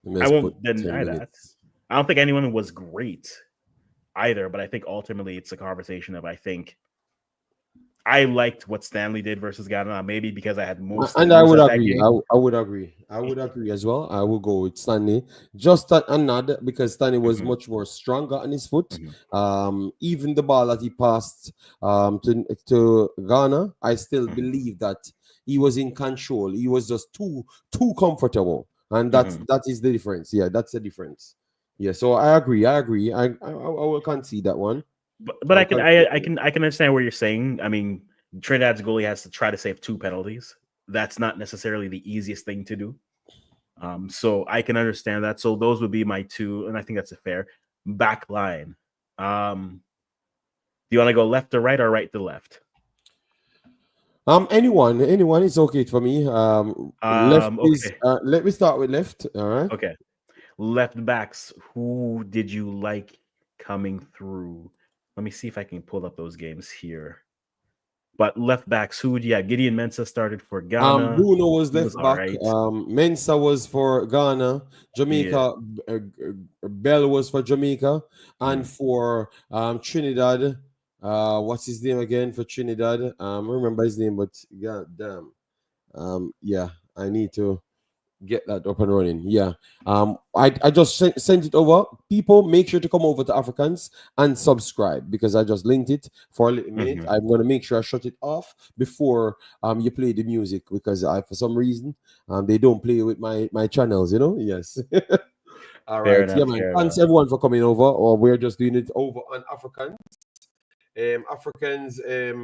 I Let's put won't 10 deny that. minutes. I don't think anyone was great either, but I think ultimately it's a conversation of I think I liked what Stanley did versus Ghana, maybe because I had most to And I lose would at that agree. game. I would agree. I would agree as well. I will go with Stanley. Just that and not because Stanley was Hmm. much more stronger on his foot. Hmm. Even the ball that he passed to Ghana, I still Hmm. believe that he was in control. He was just too comfortable, and Hmm. that is the difference. Yeah, that's the difference. Yeah, so I agree. I agree. I will concede that one. But I'll I can concede that one. I can understand what you're saying. I mean, Trinidad's goalie has to try to save two penalties. That's not necessarily the easiest thing to do. So I can understand that. So those would be my two, and I think that's a fair back line. Do you want to go left to right to left? Anyone is okay for me. Left is Okay, let me start with left. All right. okay. Left backs. Who did you like coming through? Let me see if I can pull up those games here. But left backs, who? Yeah, Gideon Mensah started for Ghana. Bruno was He was left all back. right. Mensa was for Ghana. Yeah. Jamaica. Bell was for Jamaica, and Mhm. for Trinidad. What's his name again for Trinidad? I remember his name, but god damn. Yeah, I need to get that up and running. Yeah. I just sent it over. People, make sure to come over to Africans and subscribe because I just linked it for a little minute. Mhm. I'm gonna make sure I shut it off before you play the music because I for some reason they don't play with my channels. Yes. All Fair right. Yeah, enough. man. Fair Thanks enough. everyone for coming over. Or we're just doing it over on African. Africans. Let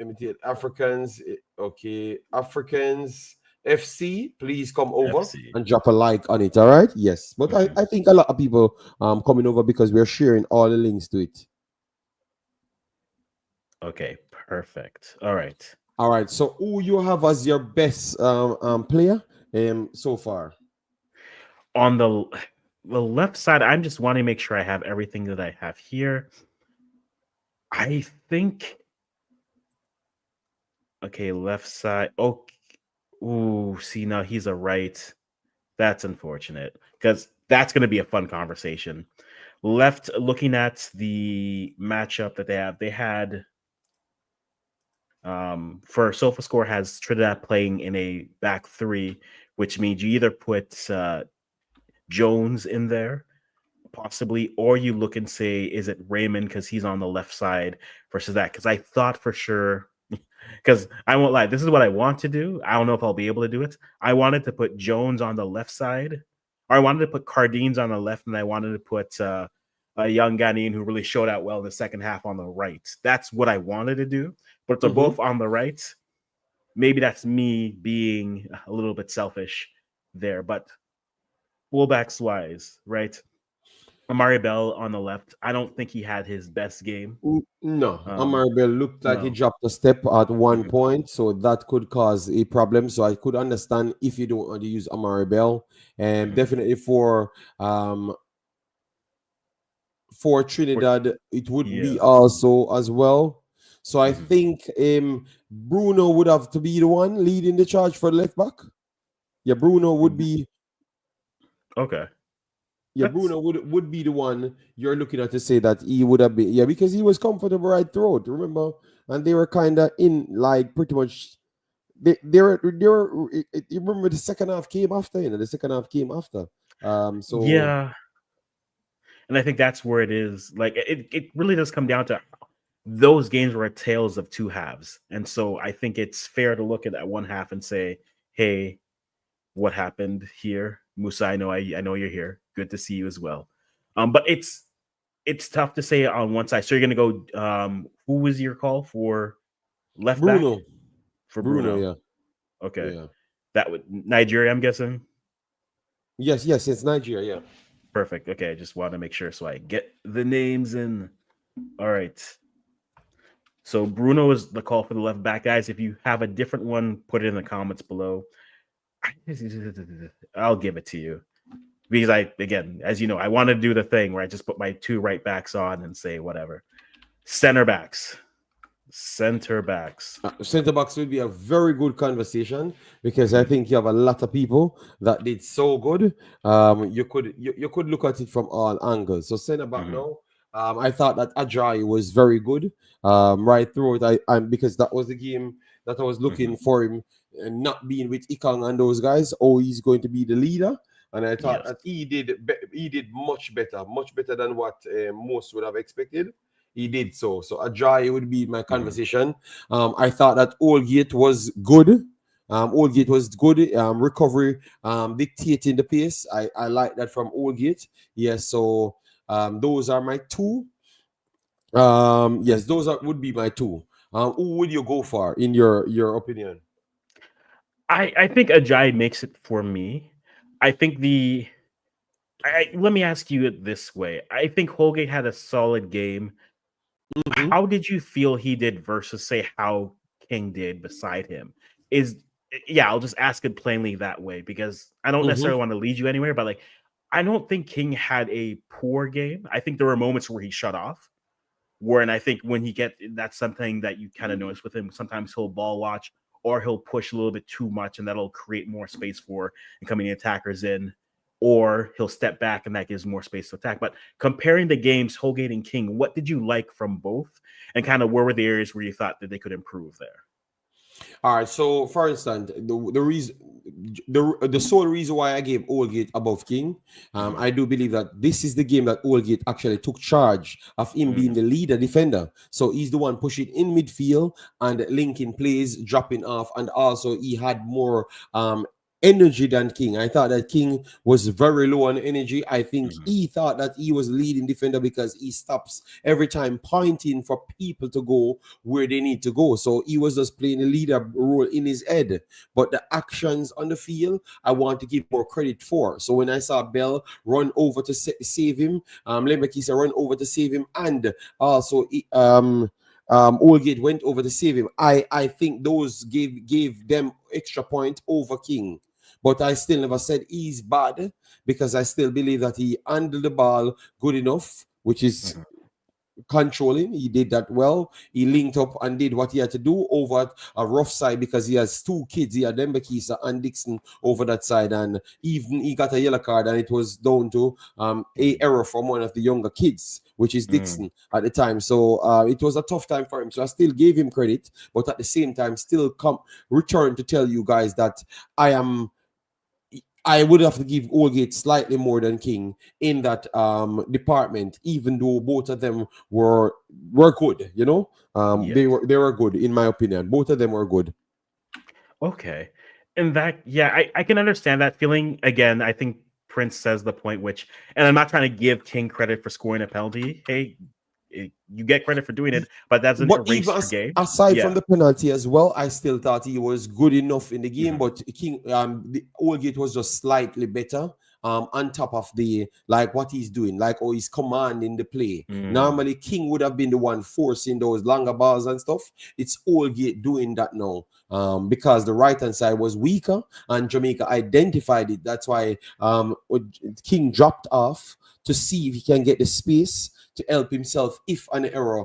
me tell Africans. Okay, Africans FC. Please come over FC. and drop a like on it. All right. Yes, but I, Mhm. I think a lot of people coming over because we're sharing all the links to it. Okay. Perfect. All right. All right. So who you have as your best player so far? On the left side, I'm just wanting to make sure I have everything that I have here. I think. Okay, left side. Oh, ooh. See, now he's a right. That's unfortunate because that's going to be a fun conversation. Left, looking at the matchup that they had for SofaScore has Trinidad playing in a back three, which means you either put Jones in there possibly, or you look and say, is it Raymond because he's on the left side versus that? Because I thought for sure, because I won't lie, this is what I want to do. I don't know if I'll be able to do it. I wanted to put Jones on the left side, or I wanted to put Cardines on the left, and I wanted to put a young Ghanaian who really showed out well in the second half on the right. That's what I wanted to do, but they're Mm-hmm. both on the right. Maybe that's me being a little bit selfish there, but fullbacks wise, right? Amari Bell on the left. I don't think he had his best game. No, Um, Amarbel looked like he no. dropped a step at one Mhm. point, so that could cause a problem. So I could understand if you don't want to use Amarbel, and Mhm. definitely for For, Trinidad, it would be yeah. also as well. So I Mhm. think Bruno would have to be the one leading the charge for the left back. Yeah, Bruno would be. Okay. Yeah, That's Bruno would be the one you're looking at to say that he would have been. Yeah, because he was comfortable right throughout. Remember, and they were kind of in like pretty much. They were. You remember the second half came after. The second half came after. So yeah. And I think that's where it is. Like it really does come down to those games were tales of two halves. And so I think it's fair to look at that one half and say, hey, what happened here? Musa, I know you're here. Good to see you as well. But it's tough to say on one side. So you're gonna go who was your call for left back Bruno, for Bruno, Bruno? yeah, Okay. yeah. That would Nigeria, I'm guessing. Yes, yes, it's Nigeria. Yeah. Perfect. Okay, I just want to make sure so I get the names in. All right. So Bruno is the call for the left back, guys. If you have a different one, put it in the comments below. I'll give it to you because again, as you know, I want to do the thing where I just put my two right backs on and say whatever. Center backs. Center backs. Centre backs would be a very good conversation because I Mhm. think you have a lot of people that did so good. You could look at it from all angles. So centre back Mhm. now, I thought that Ajay was very good right through it. Because that was the game that I was looking Mhm. for him, not being with Ikang and those guys. Oh, he's going to be the leader. And I thought Yes. that he did much better than what most would have expected. He did so. So Ajay would be my Mhm. conversation. I thought that Oldgate was good. Oldgate was good. Recovery, dictating the pace. I like that from Oldgate. Yes, so those are my two. Yes, would be my two. Who would you go for in your opinion? I think Ajay makes it for me. I think let me ask you it this way. I think Holgate had a solid game. Mm-hmm. How did you feel he did versus say how King did beside him? Is Yeah, I'll just ask it plainly that way because I don't Mm-hmm. necessarily want to lead you anywhere, but like I don't think King had a poor game. I think there were moments where he shut off. Where and I think when he get that's something that you kind of notice with him. Sometimes he'll ball watch or he'll push a little bit too much, and that'll create more space for incoming attackers in. Or he'll step back, and that gives more space to attack. But comparing the games, Holgate and King, what did you like from both, and kind of where were the areas where you thought that they could improve there? All right. So, for instance, the reason, the sole reason why I gave Oldgate above King, Mm-hmm. I do believe that this is the game that Oldgate actually took charge of him being Mm-hmm. the leader defender. So he's the one pushing in midfield and linking plays, dropping off, and also he had more energy than King. I thought that King was very low on energy. I think Mm-hmm. he thought that he was leading defender because he stops every time pointing for people to go where they need to go. So he was just playing a leader role in his head. But the actions on the field, I want to give more credit for. So when I saw Bell run over to save him, Lembekisa run over to save him, and also Oldgate went over to save him. I think those gave them extra point over King. But I still never said he's bad because I still believe that he handled the ball good enough, which is Mm-hmm. controlling. He did that well. He linked up and did what he had to do over at a rough side because he has two kids. He had Dembekisa and Dixon over that side, and even he got a yellow card, and it was down to a error from one of the younger kids, which is Mm-hmm. Dixon at the time. So it was a tough time for him. So I still gave him credit, but at the same time, still come return to tell you guys that I am I would have to give Oldgate slightly more than King in that department, even though both of them were good. Yes. They were good in my opinion. Both of them were good. Okay. And that, yeah, I can understand that feeling. Again, I think Prince says the point, which, and I'm not trying to give King credit for scoring a penalty. Hey, you get credit for doing it, but that doesn't But even erase your game. aside from Yeah. the penalty as well, I still thought he was good enough in the game. Mhm. But the Oldgate was just slightly better. On top of the like what he's doing, like he's commanding the play. Mm. Normally, King would have been the one forcing those longer balls and stuff. It's Oldgate doing that now. Because the right hand side was weaker and Jamaica identified it. That's why King dropped off to see if he can get the space to help himself if an error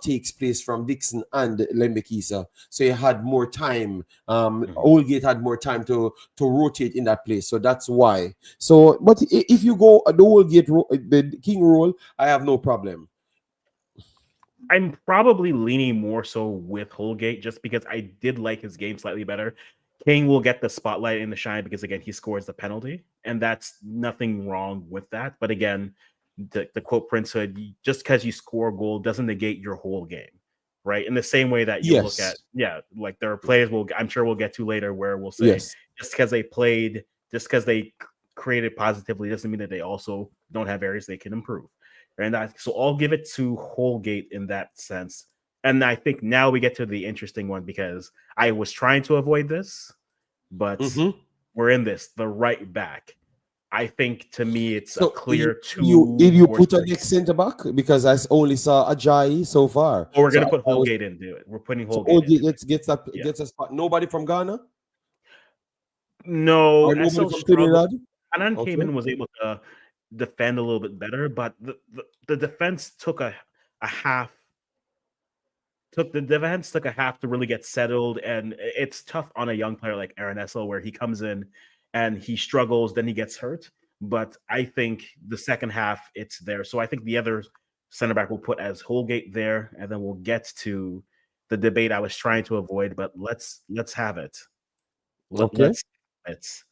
takes place from Dixon and Lembekisa. So he had more time. Mhm. Oldgate had more time to rotate in that place. So that's why. So, but if you go the Oldgate, the King role, I have no problem. I'm probably leaning more so with Holgate just because I did like his game slightly better. King will get the spotlight and the shine because again he scores the penalty, and that's nothing wrong with that. But again, the quote Prince said, just because you score a goal doesn't negate your whole game, right? In the same way that you'll look Yes. at, yeah, like there are players I'm sure we'll get to later where we'll say Yes. just because they played, just because they created positively doesn't mean that they also don't have areas they can improve. And so I'll give it to Holgate in that sense. And I think now we get to the interesting one because I was trying to avoid this, but Mm-hmm. we're in this, the right back. I think to me it's a So clear you two did you or put a three. next centre back because only saw Ajayi so far. Or we're So gonna put I was Holgate into it. We're putting so Holgate Oldgate into it. Yeah. gets a spot. Nobody from Ghana No, or nobody SL from struggled. Trinidad. Anan came Okay. in and was able to defend a little bit better, but the defense took a half the defense took a half to really get settled, and it's tough on a young player like Aaron Essel where he comes in and he struggles, then he gets hurt. But I think the second half it's there. So I think the other center back will put as Holgate there, and then we'll get to the debate I was trying to avoid. But let's have it. Okay. Let's have it.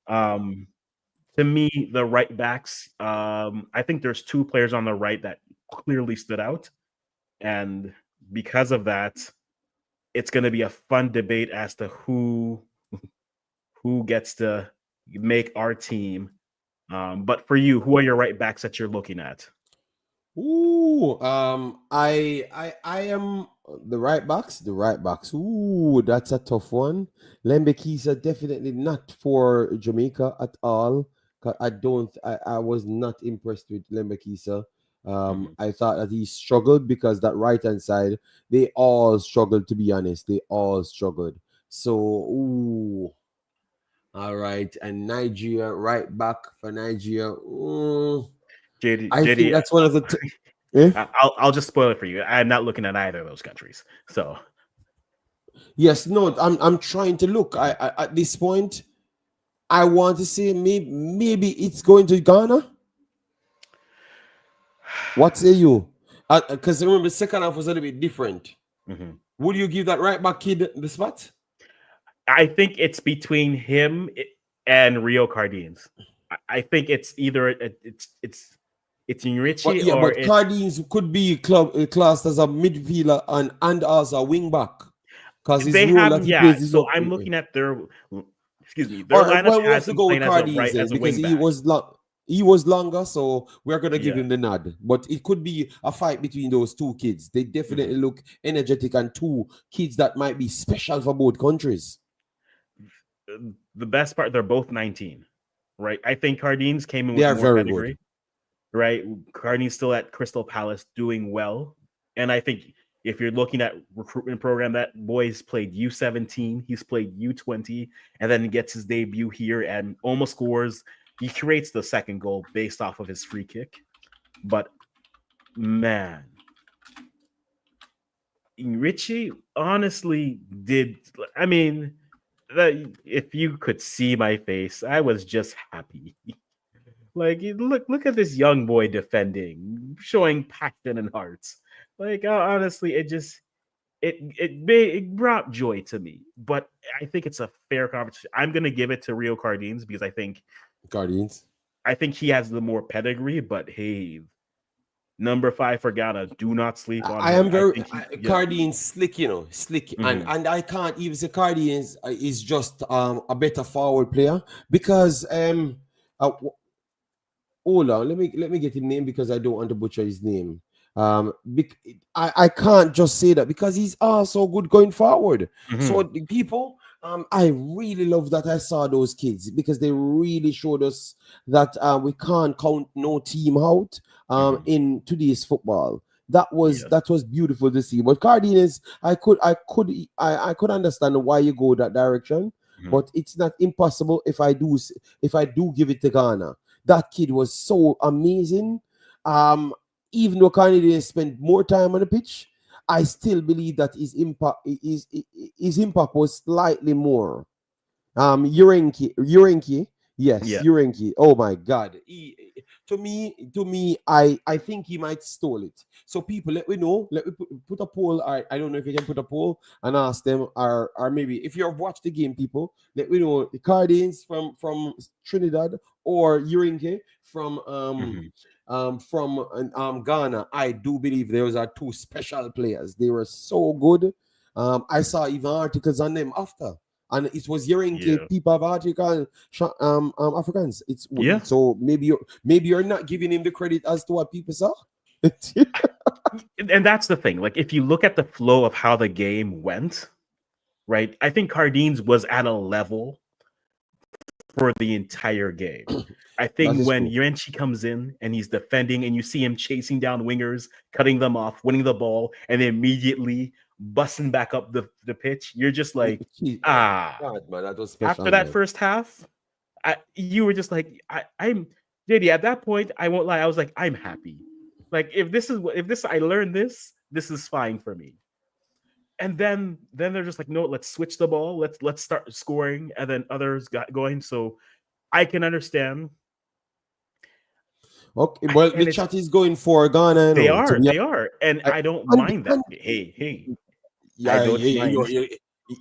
Um, to me, the right backs. I think there's two players on the right that clearly stood out, and because of that, it's going to be a fun debate as to who gets to make our team. But for you, who are your right backs that you're looking at? Ooh, I am the right backs. The right backs. Ooh, that's a tough one. Lembekisa definitely not for Jamaica at all. 'Cause I don't. I was not impressed with Lembekisa. Mhm. I thought that he struggled because that right hand side, they all struggled. To be honest, they all struggled. So, ooh, all right. And Nigeria, right back for Nigeria. I think JD, that's one of the. Eh? I'll just spoil it for you. I'm not looking at either of those countries. So Yes, no, I'm trying to look. I at this point, I want to say maybe it's going to Ghana. What say you? Because remember, the second half was a little bit different. mhm. Would you give that right back kid the spot? I think it's between him and Rio Cardines. I think it's either it's But Enrichi yeah, or but it's Cardines could be classed as a midfielder and as a wing back because his they role have that he yeah. plays is So not. I'm looking at their excuse me, their Or lineup well, we have has to him go with playing Cardines as then a because wing back. he was longer, so we're gonna give Yeah. him the nod. But it could be a fight between those two kids. They definitely Mhm. look energetic and two kids that might be special for both countries. The best part, they're both 19, right? I think Cardines came in They with are more very good. pedigree, right? Cardines still at Crystal Palace doing well. And I think if you're looking at recruitment program, that boy's played U17, he's played U20, and then he gets his debut here and almost scores. He creates the second goal based off of his free kick. But man, Richie honestly did. I mean, if you could see my face, I was just happy. Like, look at this young boy defending, showing passion and hearts. Like, honestly, it brought joy to me. But I think it's a fair conversation. I'm gonna give it to Rio Cardines because Cardines. I think he has the more pedigree. But hey, number 5 for Ghana, do not sleep on I him. am I very think he, yeah. Cardines slick, slick, Mhm. and I can't even say Cardines is just a better forward player because uh, hold on, let me get his name because I don't want to butcher his name. I can't just say that because he's so good going forward. So Mhm. the people, I really love that I saw those kids because they really showed us that we can't count no team out Mhm. in today's football. Yes. That was beautiful to see. But Cardinals, I could understand why you go that direction, Mhm. but it's not impossible if I do give it to Ghana. That kid was so amazing. Um, Even though Kanye spent more time on the pitch, I still believe that his impact was slightly more. Urenki, yes, Yeah. Urenki. Oh my God, to me, I think he might stole it. So people, let me know. Let me put a poll. I don't know if you can put a poll and ask them, or maybe if you've watched the game, people, let me know the Cardines from Trinidad or Urenki Mhm. from Ghana. I do believe those are two special players. They were so good. I saw even articles on them after and it was hearing Yeah. people of African Africans. Yeah. So maybe you're not giving him the credit as to what people saw. And that's the thing. Like, if you look at the flow of how the game went, right? I think Cardines was at a level for the entire game. I That think is when true. Yuenchi comes in and he's defending and you see him chasing down wingers, cutting them off, winning the ball, and then immediately busting back up the pitch, you're just like, Oh my ah. God, man, that was After special, that man. first half, you were just like, I'm JD. At that point, I won't lie, I was like, I'm happy. Like, if this I learned this, this is fine for me. And then they're just like, no, let's switch the ball. Let's start scoring, and then others got going. So I can understand. Okay, well, the And it's chat is going for Ghana, you know. So they are, and I, I don't and, mind that. and Hey, I yeah, don't mind.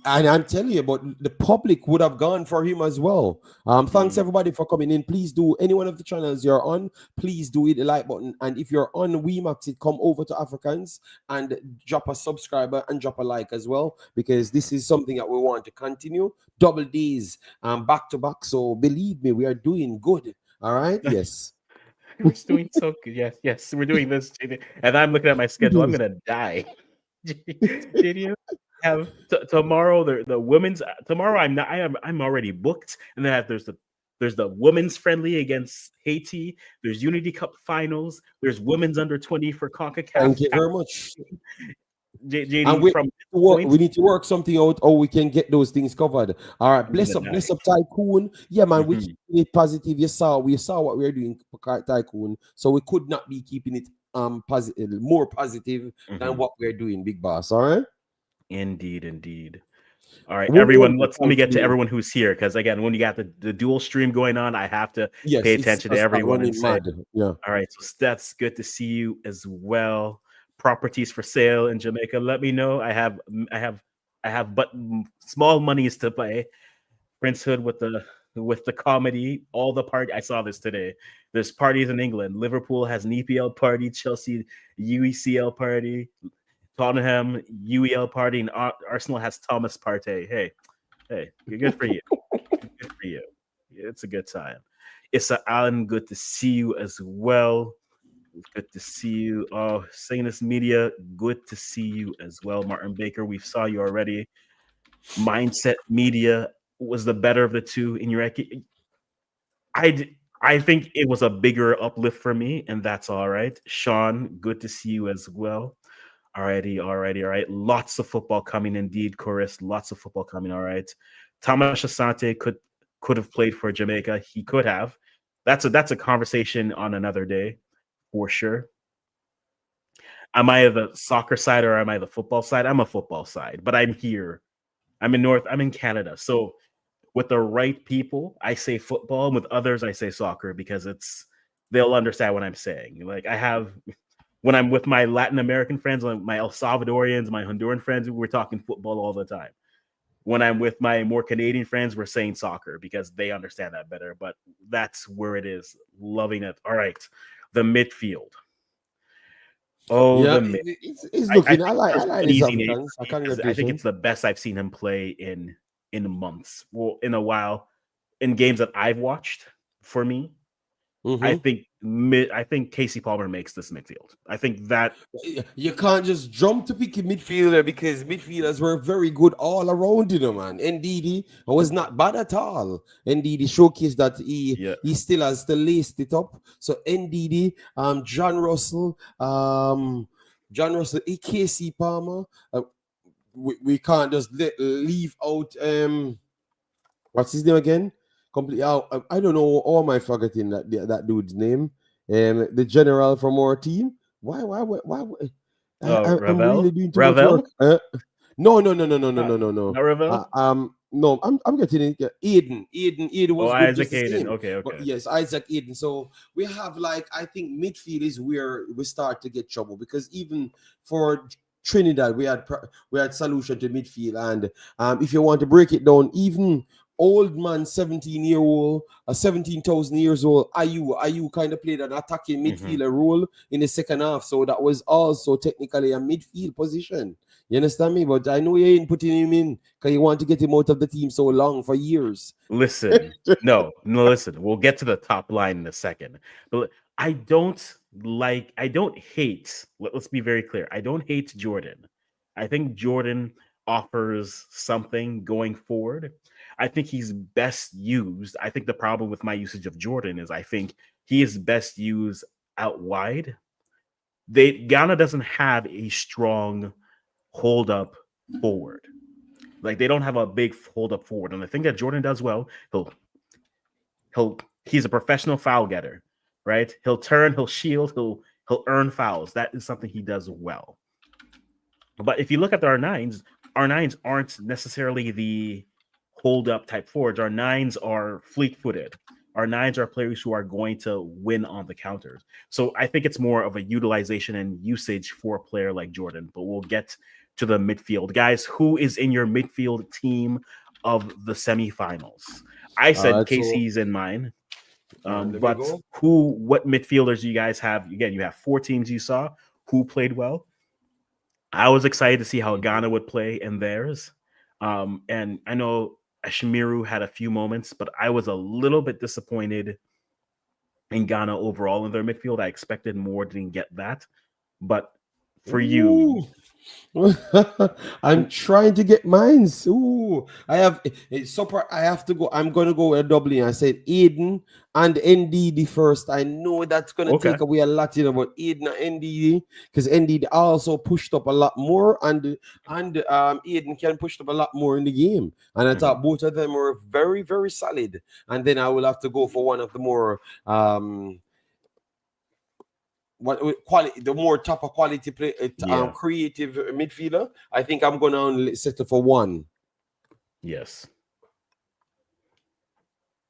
and I'm telling you, but the public would have gone for him as well. Thanks Mm. everybody for coming in. Please do any one of the channels you're on. Please do hit the like button, and if you're on WeMax, it come over to Africans and drop a subscriber and drop a like as well, because this is something that we want to continue. Double D's, back to back. So believe me, we are doing good. All right, yes. We're doing so good. Yes, we're doing this, and I'm looking at my schedule. I'm gonna die. Did you have tomorrow? The women's tomorrow. I'm not. I'm already booked, and then there's the women's friendly against Haiti. There's Unity Cup finals. There's women's under 20 for Thank CONCACAF. you very much. And JD, from this we point, need to work something out, or we can get those things covered. All right, I'm gonna die. bless up, Tycoon. Yeah, man, we Mhm. keep it positive. We saw what we are doing, Tycoon. So we could not be keeping it positive, more positive than Mhm. what we're doing, Big Boss. All right. Indeed. All right, What do you want everyone. to Let me talk get to today? everyone who's here, because again, when you got the dual stream going on, I have to pay Yes, it's attention to start everyone and running say, mad. Yeah. all right, so Steph's good to see you as well. Properties for sale in Jamaica. Let me know. I have but small monies to play. Prince Hood with the comedy, all the party. I saw this today. There's parties in England. Liverpool has an EPL party, Chelsea UECL party, Tottenham UEL party, and Arsenal has Thomas Partey. Hey, good for you. Good for you. It's a good time. Issa Allen, good to see you as well. Good to see you. Oh, Sanus Media, good to see you as well. Martin Baker, we saw you already. Mindset Media was the better of the two in your. I think it was a bigger uplift for me, and that's all right. Sean, good to see you as well. All right. Lots of football coming indeed, Chorus. Lots of football coming. All right. Thomas Asante could have played for Jamaica. He could have. That's a conversation on another day, for sure. Am I the soccer side or am I the football side? I'm a football side, but I'm here. I'm in Canada. So with the right people, I say football, and with others, I say soccer, because they'll understand what I'm saying. Like when I'm with my Latin American friends, like my El Salvadorians, my Honduran friends, we're talking football all the time. When I'm with my more Canadian friends, we're saying soccer because they understand that better. But that's where it is. Loving it. All right. The midfield. Oh, Yeah, the mid. it's I looking. think I first like an these easy name Africans. I for me can't because get I think patient. it's the best I've seen him play in months. Well, in a while, in games that I've watched. For me, Mm-hmm. I think Casey Palmer makes this midfield. I think that You can't just jump to pick a midfielder, because midfielders were very good all around, man. NDD was not bad at all. NDD showcased that yeah. he still has to laced it up. So NDD, John Russell, KC Palmer. We can't just leave out what's his name again? Completely out. I don't know. How am I forgetting that dude's name? The general from our team. Why? I'm really doing too much work. Ravel, No. not Ravel. No, I'm getting it. Yeah, Aiden Oh, was good Isaac just the Hayden. same. Okay, But okay. yes, Isaac Aiden. So we have, like, I think midfield is where we start to get trouble, because even for Trinidad, we had solution to midfield, and if you want to break it down, even old man, 17-year-old, 17,000 years old, Ayu kind of played an attacking Hmm. midfielder role in the second half. So that was also technically a midfield position. You understand me? But I know you ain't putting him in because you want to get him out of the team so long for years. Listen, no, listen. We'll get to the top line in a second. But I don't hate, let's be very clear. I don't hate Jordan. I think Jordan offers something going forward. I think he's best used. I think the problem with my usage of Jordan is I think he is best used out wide. Ghana doesn't have a strong hold up forward. Like they don't have a big hold up forward. And the thing that Jordan does well, he's a professional foul getter, right? He'll turn, he'll shield, he'll earn fouls. That is something he does well. But if you look at our nines aren't necessarily the hold up type forwards. Our nines are fleet footed. Our nines are players who are going to win on the counters. So I think it's more of a utilization and usage for a player like Jordan. But we'll get to the midfield. Guys, who is in your midfield team of the semifinals? I All said right, so Casey's in mine. let me But go. what midfielders do you guys have? Again, you have 4 teams you saw who played well. I was excited to see how Ghana would play in theirs. And I know Ashimiru had a few moments, but I was a little bit disappointed in Ghana overall in their midfield. I expected more, didn't get that. But for you, Ooh. I'm trying to get mines. Ooh, I have it's super. I have to go. I'm gonna go with a doubling. I said Aiden and NDD first. I know that's gonna okay. take away a lot, about Aiden and NDD, because NDD also pushed up a lot more, and Aiden can push up a lot more in the game. And I Mhm. thought both of them were very very solid. And then I will have to go for one of the more quality, the more top of quality play, Yeah. creative midfielder. I think I'm gonna only settle for one. Yes.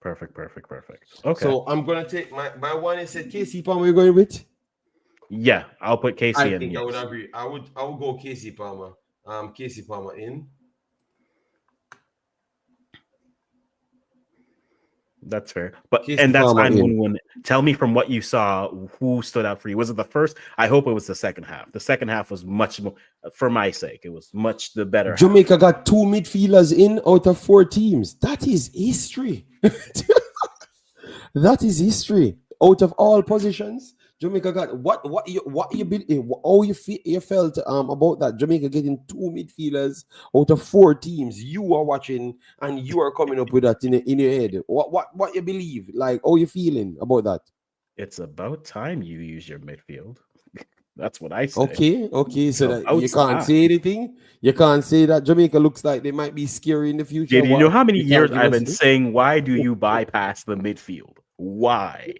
Perfect. Perfect. Perfect. Okay. So I'm gonna take my one. Is said Casey Palmer. You're going with? Yeah, I'll put I Casey in. think I would Yes. agree. I would go Casey Palmer. Casey Palmer in. That's fair. But Casey and that's Palmer fine. in. When tell me from what you saw, who stood out for you? Was it the first? I hope it was the second half. The second half was much more, for my sake. It was much the better half. Jamaica got two midfielders in out of four teams. That is history. That is history. Out of all positions, Jamaica got how you felt about that. Jamaica getting two midfielders out of four teams. You are watching and you are coming up with that in your head. What you believe? Like, how you feeling about that? It's about time you use your midfield. That's what I say. Okay, It's so that about you can't time. say anything. You can't say that Jamaica looks like they might be scary in the future. Did you know What how many you can't years give I've us been this? saying, why do you bypass the midfield? Why?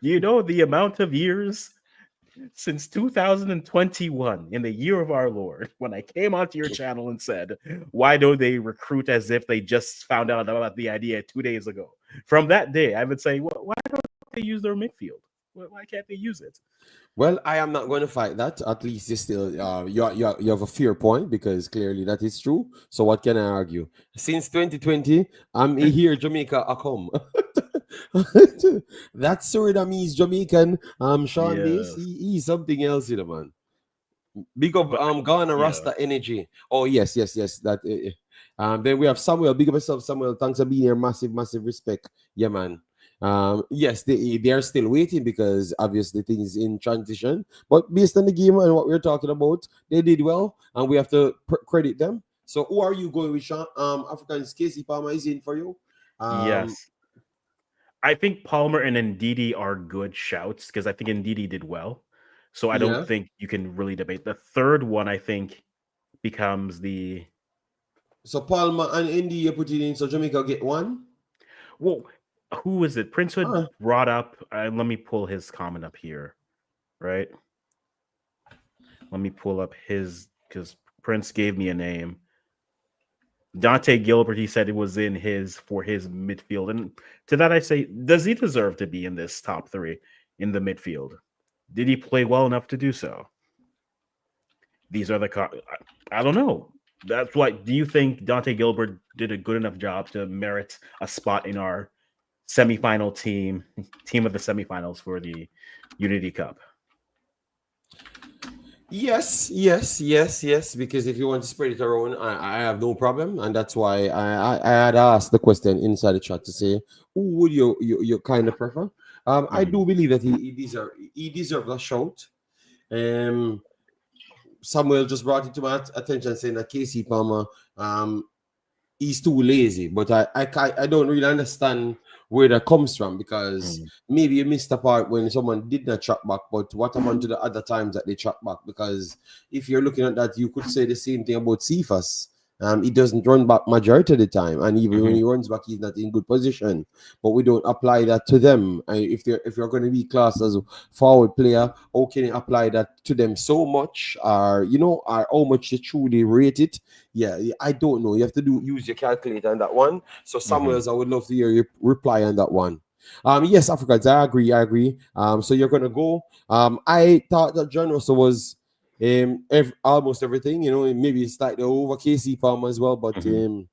You know the amount of years since 2021, in the year of our Lord, when I came onto your channel and said, why don't they recruit as if they just found out about the idea 2 days ago? From that day, I've been saying, well, why don't they use their midfield? Why can't they use it? Well, I am not going to fight that. At least you still you have a fair point because clearly that is true. So what can I argue? Since 2020, I'm here Jamaica I come. That Surinamese Jamaican, Sean Bass, Yes. he's something else, man. Big up But Ghana yeah, Rasta energy. Oh yes. That then we have Samuel. Big up yourself, Samuel. Thanks for being here. Massive respect. Yeah, man. Yes, they are still waiting because obviously things in transition. But based on the game and what we're talking about, they did well, and we have to credit them. So who are you going with, Sean? African's Casey Palmer is in for you. Um, yes. I think Palmer and Ndidi are good shouts because I think Ndidi did well. So I don't yeah. think you can really debate. The third one, I think, becomes the So Palmer and Indy you put it in, so Jamaica get one. well, who is it? Prince Hood Ah, brought up. Let me pull his comment up here, right? Let me pull up his because Prince gave me a name. Dante Gilbert, he said it was in his for his midfield. And to that I say, does he deserve to be in this top three in the midfield? Did he play well enough to do so? These are I don't know. That's what do you think Dante Gilbert did a good enough job to merit a spot in our semifinal team of the semifinals for the Unity Cup? yes. Because if you want to spread it around, I have no problem, and that's why I had asked the question inside the chat to say who would you kind of prefer. I Mhm. do believe that he deserves a shout. Um, Samuel just brought it to my attention saying that Casey Palmer he's too lazy. But I don't really understand where that comes from because Mhm. maybe you missed the part when someone did not track back. But what happened to the other times that they track back? Because if you're looking at that, you could say the same thing about Cephas. He doesn't run back majority of the time, and even when Mhm. he runs back, he's not in good position. But we don't apply that to them. And if you're going to be classed as a forward player, how can you apply that to them so much, or or how much you truly rate it? Yeah, I don't know. You have to use your calculator on that one. So Mhm. Samuels, I would love to hear your reply on that one. Yes, Africans, I agree. I agree. So you're gonna go. I thought that John Russell was almost everything. Maybe slightly over KC Palmer as well, but Mhm.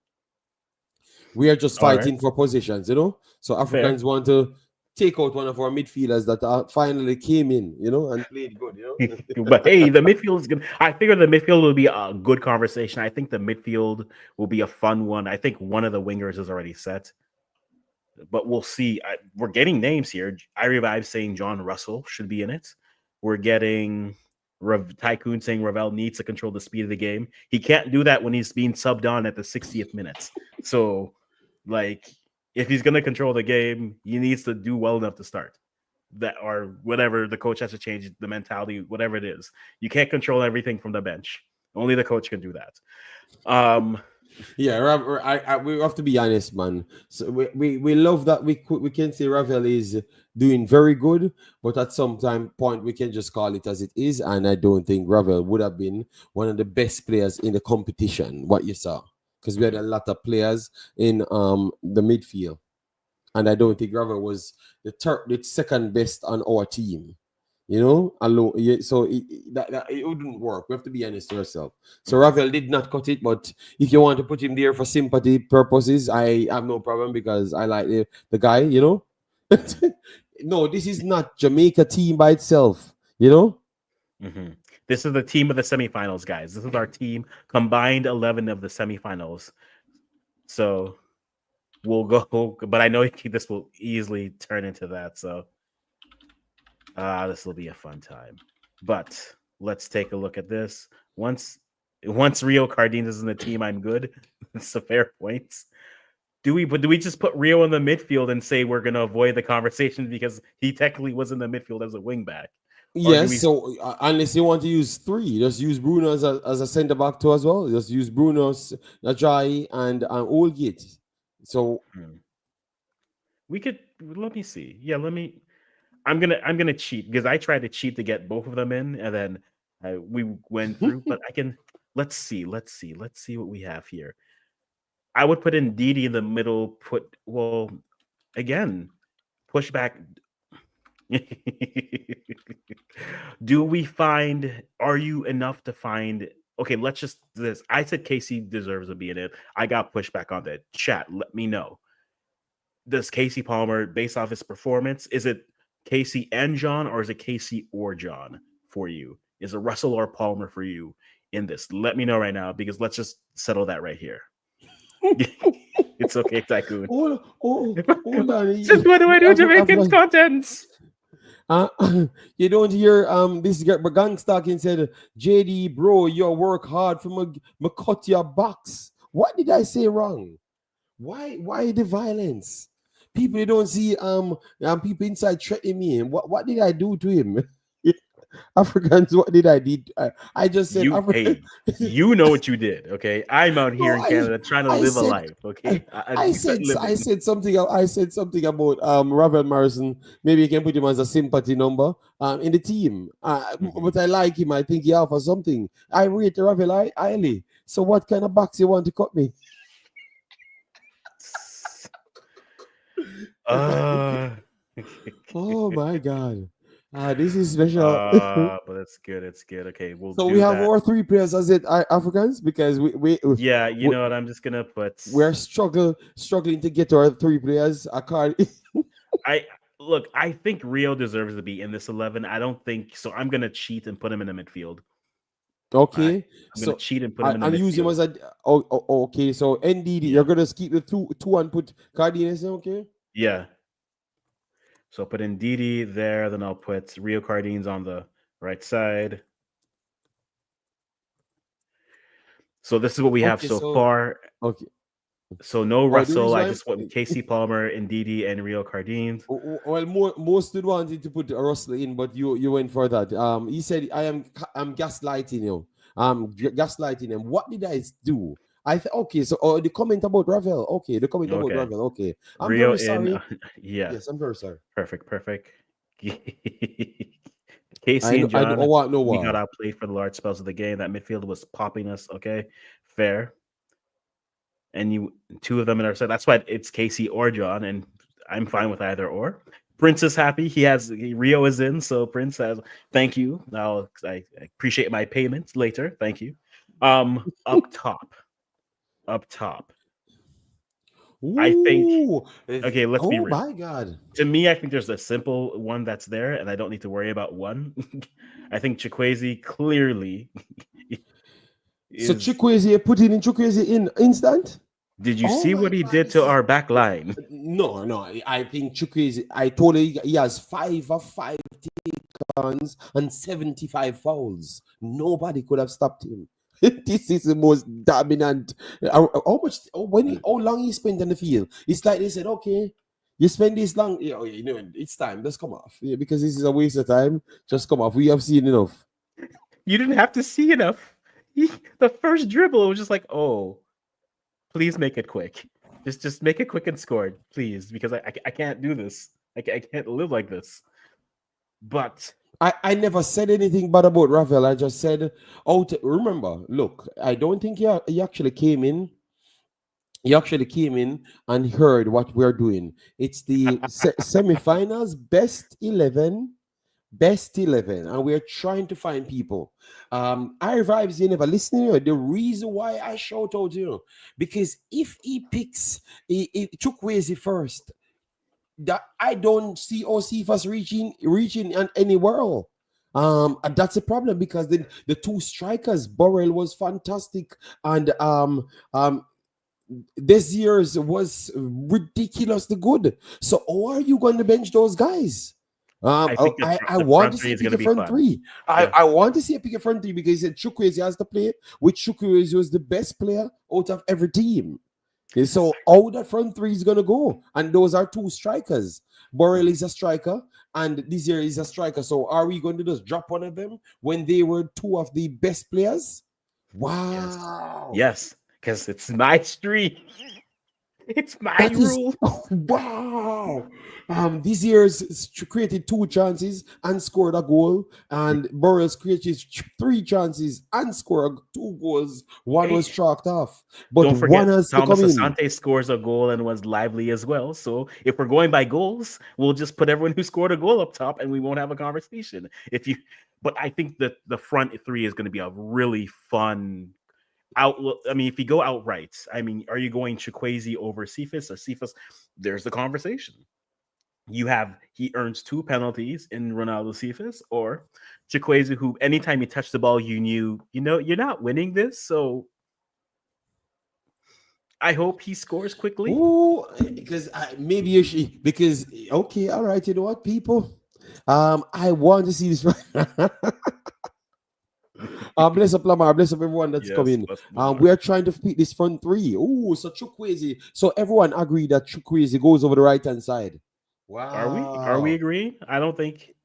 we are just All right. fighting for positions. So Fair. Africans want to take out one of our midfielders that finally came in. And played good. But hey, the midfield is gonna. I figure the midfield will be a good conversation. I think the midfield will be a fun one. I think one of the wingers is already set, but we'll see. We're getting names here. I revive saying John Russell should be in it. We're getting Tycoon saying Ravel needs to control the speed of the game. He can't do that when he's being subbed on at the 60th minute. So, like, if he's gonna control the game, he needs to do well enough to start. That or whatever the coach has to change the mentality, whatever it is. You can't control everything from the bench. Only the coach can do that. Um, Yeah, we have to be honest, man. So we love that we can say Ravel is doing very good, but at some point we can just call it as it is. And I don't think Ravel would have been one of the best players in the competition. What you saw, because we had mhm, a lot of players in the midfield, and I don't think Ravel was the second best on our team. Alone. Yeah, so it wouldn't work. We have to be honest to ourselves. So mhm. Ravel did not cut it, but if you want to put him there for sympathy purposes, I have no problem because I like the guy. No, this is not Jamaica team by itself. hmm This is the team of the semifinals, guys. This is our team combined 11 of the semifinals. So we'll go, but I know this will easily turn into that. So this will be a fun time. But let's take a look at this. Once Rio Cardines is in the team, I'm good. It's a fair point. Do we just put Rio in the midfield and say we're gonna avoid the conversation because he technically was in the midfield as a wingback? Or do Yes. we So unless you want to use three, just use Bruno as a centre back too as well. Just use Bruno, Najai, and Oldgate. So hmm. We could let me see. Yeah, let me. I'm gonna cheat because I tried to cheat to get both of them in, and then we went through. But I can. Let's see. Let's see what we have here. I would put in Didi in the middle. Again, push back. Do we find? Are you enough to find? Okay, let's just this. I said Casey deserves to be in it. I got pushback on that. Chat, let me know. Does Casey Palmer, based off his performance, is it Casey and John, or is it Casey or John for you? Is it Russell or Palmer for you in this? Let me know right now because let's just settle that right here. It's okay, Tycoon. hold on. Since when do I do Jamaican contents? Uh, you don't hear this guy gang talking said, JD bro, you work hard for me cut your box. What did I say wrong? Why the violence? People you don't see people inside threatening me. What did I do to him? Africans, what did I did? I just said You African. hey, you know what you did, okay? I'm out here No, in Canada trying to I live a said life, I, okay? I You said said I living. said something I said something about Ravel Morrison. Maybe you can put him as a sympathy number in the team. Mhm. But I like him. I think he offers something. I rate Ravel highly. So what kind of box you want to cut me? Uh, Oh my god. This is special. but it's good. It's good. Okay, we'll So we do have that. our three players as it Africans because Yeah, you we know what? I'm just gonna put. we're struggling to get our three players. I can't. I look. I think Rio deserves to be in this 11. I don't think so. I'm gonna cheat and put him in the midfield. I, Okay, I'm gonna so cheat and put him in the and use him midfield. as a. Okay. So NDD, you're Yeah, gonna skip the two and put Cardenas. Okay. yeah. So I'll put in Didi there. Then I'll put Rio Cardines on the right side. So this is what we have Okay. so So far. okay. So no Oh, the Russell. reason I why just went with Casey Palmer and Didi and Rio Cardines. well, most would wanted to put Russell in, but you went for that. He said I'm gaslighting you. Gaslighting him. What did I do? Okay, so the comment about Ravel. Okay, the comment about Okay. Ravel. Okay, I'm Rio very in, sorry. yeah, Yes, I'm very sorry. perfect. I Casey know. and I don't John, want no we got war. outplayed for the large spells of the game. That midfield was popping us. Okay, fair. And you two of them in our set. That's why it's Casey or John, and I'm fine with either or. Prince is happy. Rio is in, so Prince says thank you. Now I appreciate my payments later. Thank you. Up top, up top. I think Ooh. okay. Let's be Oh real. my God. To me, I think there's a simple one that's there, and I don't need to worry about one. I think Chikwueze clearly So is. Chukwueze put it in Chukwueze in instant. Did you Oh see my what he God, did this to is our back line? no, no. I think Chukwueze. I told you he has 5 of 5 runs and 75 fouls. Nobody could have stopped him. This is the most dominant. How much? How long he spent on the field? It's like they said, okay, you spend this long. It's time. Let's come off. Yeah, because this is a waste of time. Just come off. We have seen enough. You didn't have to see enough. The first dribble was just like, oh, please make it quick. Just make it quick and score, please, because I can't do this. I can't live like this. But I never said anything bad about Rafael. I just said, remember, look, I don't think he actually came in. He actually came in and heard what we're doing. It's the semifinals, best 11, and we're trying to find people. I vibes, you never listening. The reason why I shout out, because if he picks, he took Wazy first, that I don't see Osifas reaching anywhere. And that's a problem because the two strikers, Burrell was fantastic, and this year's was ridiculously good. So how are you going to bench those guys? I think I the want front to three see a is going to pick be front fun. three. Yeah. I want to see a pick front three because he said Chukwueze has to play, which Chukwueze was the best player out of every team. Okay, so how that front three is gonna go, and those are two strikers. Borrell is a striker, and this year is a striker. So are we going to just drop one of them when they were two of the best players? Wow. Yes, because it's my street. It's my That is rule. wow. This year's created 2 chances and scored a goal, and Burrows created 3 chances and scored 2 goals. One was Hey, chalked off, but don't one forget has to Thomas come in. Asante scores a goal and was lively as well. So if we're going by goals, we'll just put everyone who scored a goal up top, and we won't have a conversation. But I think that the front three is going to be a really fun outlook. I mean, if you go outright, I mean, are you going Chikwueze over Cephas or Cephas? There's the conversation. He earns 2 penalties in Ronaldo Cephas or Chikwueze, who anytime you touch the ball, you're not winning this. So I hope he scores quickly. Ooh, because maybe you should, because okay, all right, you know what, people, I want to see this. Bless up Lamar, bless up everyone that's Yes, coming. bless Lamar. We are trying to pick this front three. Ooh, so Chukwueze. So everyone agree that Chukwueze goes over the right hand side. Are we Wow. agreeing? I don't think.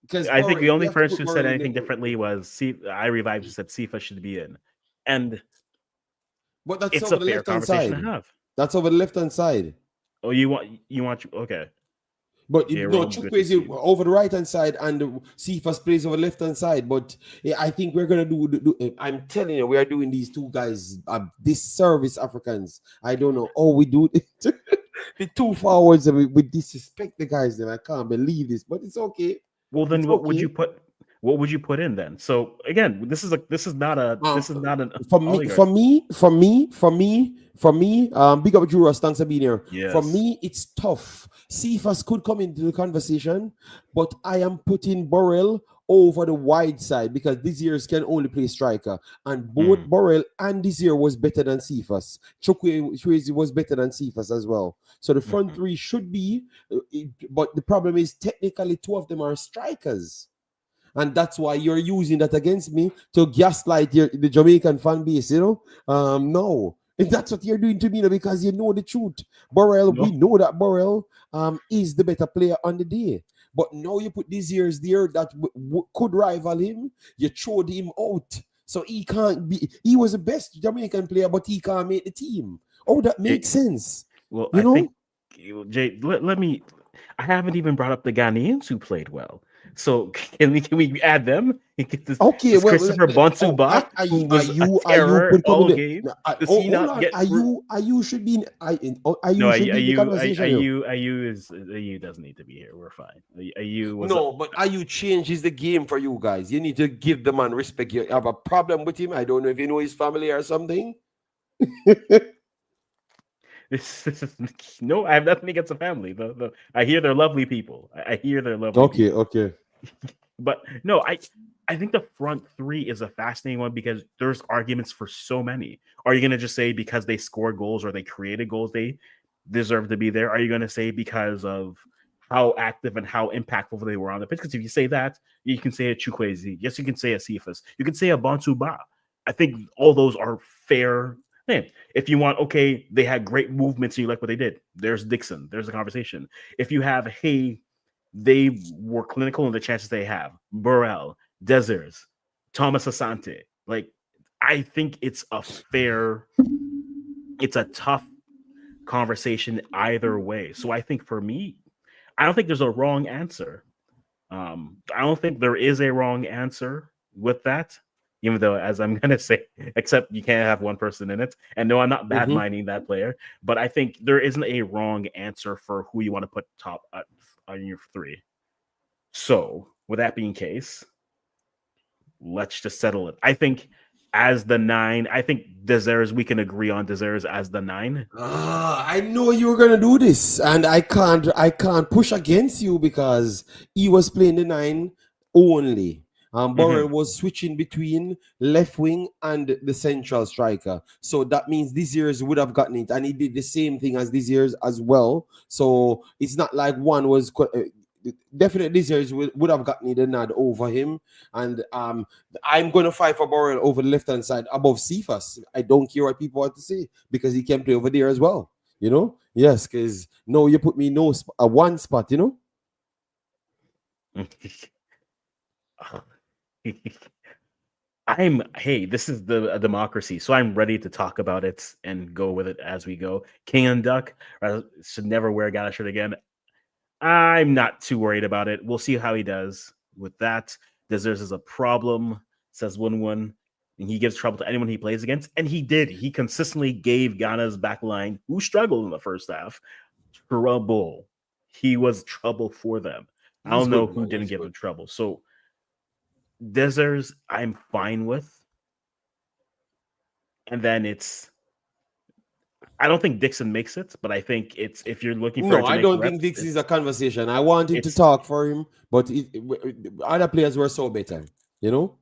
Because I think the we only have to person put who said Burrell in anything there. differently was I revived who said Cephas should be in, and But that's it's over a the fair left hand conversation to side. have. That's over the left hand side. Oh, you want okay. But no, Jerome, good to see Chukwueze you. over the right hand side and Cephas plays over the left hand side. But I think we're gonna I'm telling you, we are doing these two guys disservice Africans. I don't know. Oh, we do the two forwards and we disrespect the guys. Then I can't believe this, but it's okay. Well, then It's what would you okay. put? What would you put in then? So again, Um, this is not an for me, for oligarchy. me, for me, for me, for me, big up Juras, thanks for being here. For Yes. me, it's tough. Cephas could come into the conversation, but I am putting Burrell over the wide side because this year's can only play striker. And both Mm, Burrell and this year was better than Cephas. Chukwueze was better than Cephas as well. So the front mhm. three should be, but the problem is technically 2 of them are strikers. And that's why you're using that against me to gaslight the Jamaican fan base, no. And that's what you're doing to me because you know the truth. Burrell, No, we know that Burrell is the better player on the day. But now you put these years there that could rival him, you throwed him out. So he can't be. He was the best Jamaican player, but he can't make the team. Oh, that makes sense. Well, You I think know? Jay. Let me. I haven't even brought up the Ghanaians who played well. So can we add them? You get Okay, this well, Christopher Bonsuba, who was a are you terror putting all the game. Does oh, he hold not on, get through? are you should be are No, you should be in the conversation here. Ayu doesn't need to be here. We're fine. Ayu was No, but are you changes the game for you guys? You need to give the man respect. You have a problem with him. I don't know if you know his family or something. this is no. I have nothing against the family. I hear they're lovely people. I hear they're lovely Okay, people. okay. But no, I think the front three is a fascinating one because there's arguments for so many. Are you going to just say because they scored goals or they created goals they deserve to be there? Are you going to say because of how active and how impactful they were on the pitch? Because if you say that, you can say a Chukwueze. Yes, you can say a Cephas. You can say a Bonsu Ba. I think all those are fair. Man, if you want, okay, they had great movements and you like what they did. There's Dixon. There's a conversation. If you have, hey, they were clinical in the chances they have. Burrell, Desers, Thomas Asante. Like, I think it's a tough conversation either way. So I think for me, I don't think there's a wrong answer. I don't think there is a wrong answer with that. Even though, as I'm gonna say, except you can't have one person in it. And no, I'm not bad Mm-hmm. minding that player, but I think there isn't a wrong answer for who you want to put top on your three. So, with that being case, let's just settle it. I think as the nine, I think Desires, we can agree on Desires as the nine. I know you were gonna do this, and I can't push against you because he was playing the nine only. Burrell Mm-hmm. was switching between left wing and the central striker. So that means this year's would have gotten it, and he did the same thing as this year's as well. So it's not like one was definitely this year's would have gotten the nod over him. And I'm gonna fight for Burrell over the left hand side above Cephas. I don't care what people want to say because he can play over there as well. You know, yes, because no, you put me no one spot. You know. Hey, this is a democracy, so I'm ready to talk about it and go with it as we go. King and Duck should never wear a Ghana shirt again. I'm not too worried about it. We'll see how he does with that. Deserves is a problem, says 1-1. And he gives trouble to anyone he plays against. And he did. He consistently gave Ghana's back line, who struggled in the first half, trouble. He was trouble for them. I He's don't know good, who man. didn't He's give good. him trouble. So Deserves, I'm fine with. And then I don't think Dixon makes it, but I think it's if you're looking for a No, I Jamaican don't think reps, this is a conversation. I want him to it's talk for him, but other players were so better. You know,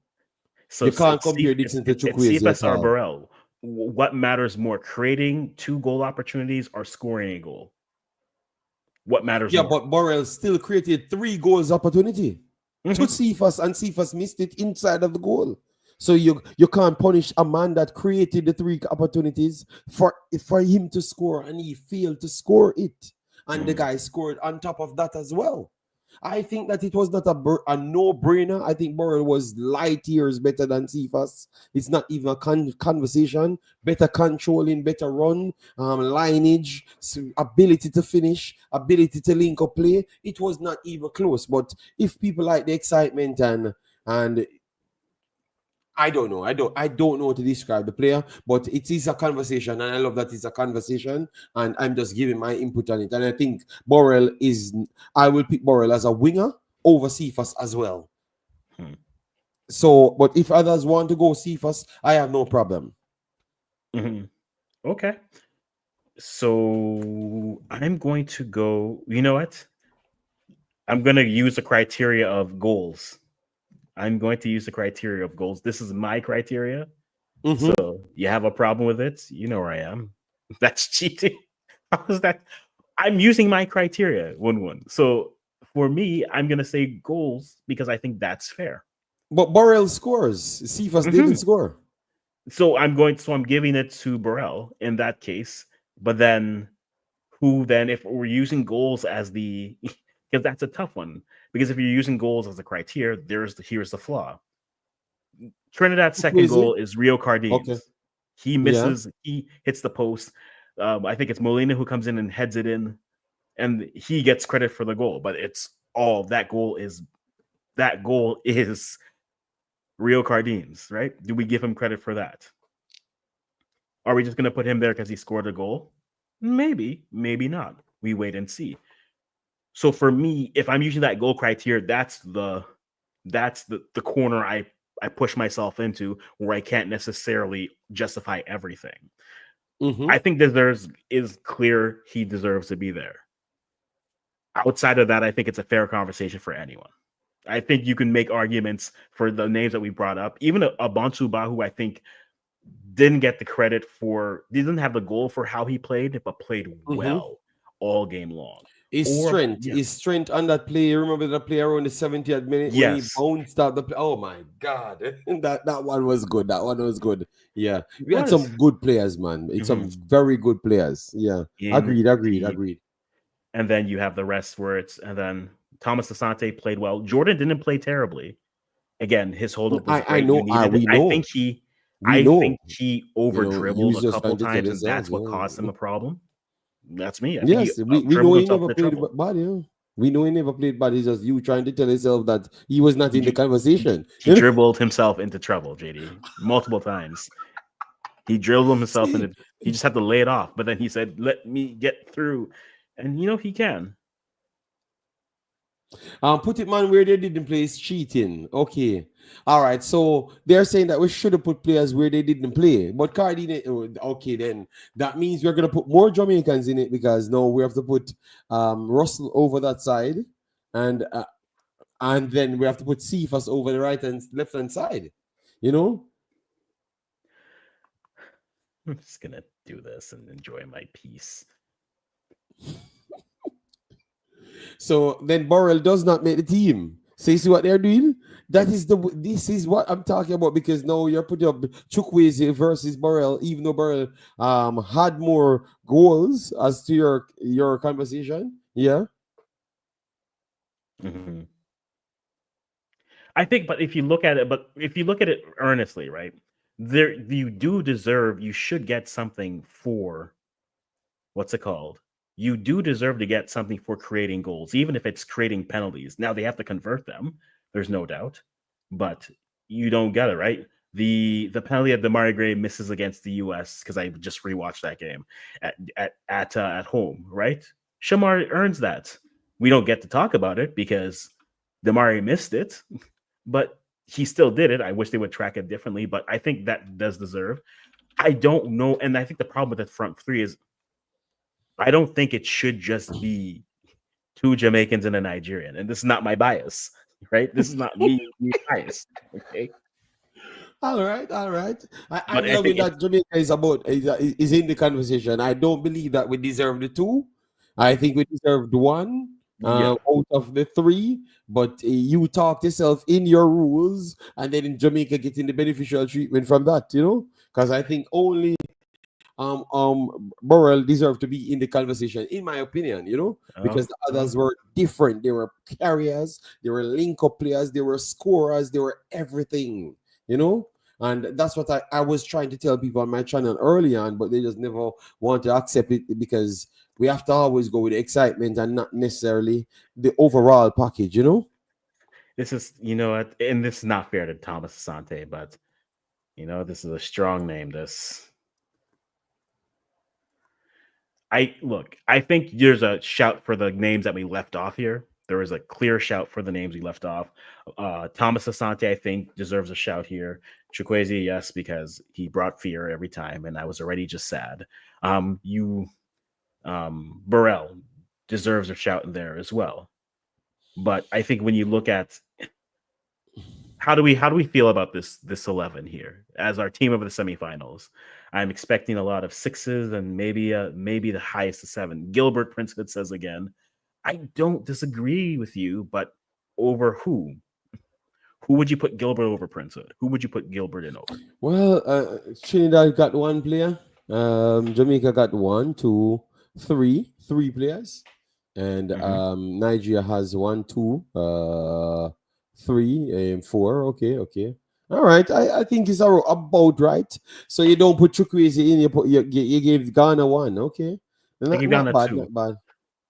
so you can't it's compare Dixon to it's Chukwueze Cephas at or all. Burrell. What matters more, creating 2 goal opportunities or scoring a goal? What matters Yeah, more? but Burrell still created 3 goals opportunity to Hmm. Cephas, and Cephas missed it inside of the goal. So you can't punish a man that created the 3 opportunities for him to score, and he failed to score it. And the Hmm. guy scored on top of that as well. I think that it was not a no-brainer. I think Burrell was light years better than Cephas. It's not even a conversation. Better controlling, better run, lineage, ability to finish, ability to link up play. It was not even close. But if people like the excitement and I don't know how to describe the player, but it is a conversation, and I love that it's a conversation, and I'm just giving my input on it. And I think I will pick Borrell as a winger over Cephas as well. Hmm. So, but if others want to go Cephas, I have no problem. Hmm. Okay. So I'm going to go. You know what? I'm going to use the criteria of goals. I'm going to use the criteria of goals. This is my criteria. Mm-hmm. So you have a problem with it? You know where I am. That's cheating. How is that? I'm using my criteria 1-1. So for me, I'm gonna say goals because I think that's fair. But Borrell scores. Cephas didn't Hmm. score. So I'm giving it to Burrell in that case. But then who then if we're using goals as the because that's a tough one. Because if you're using goals as a criteria, here's the flaw. Trinidad's second Crazy. goal is Rio Okay. Cardin's. He Yeah. misses. He hits the post. I think it's Molina who comes in and heads it in, and he gets credit for the goal. But it's all that goal is Rio Cardin's, right? Do we give him credit for that? Are we just going to put him there because he scored a goal? Maybe, maybe not. We wait and see. So for me, if I'm using that goal criteria, that's the corner I push myself into where I can't necessarily justify everything. Mm-hmm. I think is clear he deserves to be there. Outside of that, I think it's a fair conversation for anyone. I think you can make arguments for the names that we brought up. Even a Bonsuba, who I think didn't get the credit for, didn't have the goal for how he played, but played Mm-hmm. well all game long. His strength on that play. You remember that play around the 70th minute when he Yes, bounced out the play? Oh my god. that one was good. That one was good. Yeah. it We had was. some good players, man. It's Mhm. some very good players. Yeah. Agreed. Indeed. And then you have the rest and then Thomas Asante played well. Jordan didn't play terribly. Again, his holdup was I great. You know. needed it. We know. We I know. think he over He dribbled was a just couple trying to tell times, and himself. that's what caused him Yeah. a problem. That's me. I think he Yes, we know dribbled he himself never into played trouble. bad. Yeah. We know he never played bad. It's just you trying to tell yourself that he was not in the He, conversation. he dribbled himself into trouble, JD, multiple times. He dribbled himself See, into. He just had to lay it off. But then he said, "Let me get through," and he can. put it man where they didn't play is cheating. Okay. All right. So they're saying that we should have put players where they didn't play. But Cardi didn't. Okay, then that means we're gonna put more Jamaicans in it because now we have to put Russell over that side and then we have to put Cephas over the right and left hand side. You know? I'm just gonna do this and enjoy my peace. So then Burrell does not make the team. So you see what they're doing? This is what I'm talking about because now you're putting up Chukwueze versus Burrell, even though Burrell had more goals as to your conversation. Yeah. Mm-hmm. I think, but if you look at it earnestly, right? There, you should get something for what's it called? You do deserve to get something for creating goals, even if it's creating penalties. Now they have to convert them. There's no doubt, but you don't get it right. The penalty that Damari Gray misses against the U.S. because I just rewatched that game at home, right? Shamar earns that. We don't get to talk about it because Damari missed it, but he still did it. I wish they would track it differently, but I think that does deserve. I don't know, and I think the problem with the front three is I don't think it should just be two Jamaicans and a Nigerian. And this is not my bias, right? This is not me being biased. Okay. All right, all right. But I'm I think loving that Jamaica is in the conversation. I don't believe that we deserve the two. I think we deserved one yeah. out of the three. But you talked yourself in your rules, and then in Jamaica getting the beneficial treatment from that. Because I think only Burrell deserved to be in the conversation, in my opinion, because the others were different. They were carriers, they were link up players, they were scorers, they were everything, and that's what I was trying to tell people on my channel early on, but they just never want to accept it because we have to always go with the excitement and not necessarily the overall package, This is, and this is not fair to Thomas Asante, but this is a strong name. I think there's a shout for the names that we left off here. There is a clear shout for the names we left off. Thomas Asante, I think, deserves a shout here. Chukwueze, yes, because he brought fear every time, and I was already just sad. Burrell deserves a shout in there as well. But I think when you look at how do we feel about this 11 here as our team of the semifinals? I'm expecting a lot of sixes and maybe the highest of 7. Gilbert Princehood says again, I don't disagree with you, but over who? Who would you put Gilbert over Princehood? Who would you put Gilbert in over? Well, Trinidad got one player. Jamaica got one, two, three players, and Nigeria has one, two, three, and four. Okay. All right, I think it's about right. So you don't put Chukwueze in. You gave Ghana one. Okay, I not give not Ghana bad, two. not bad.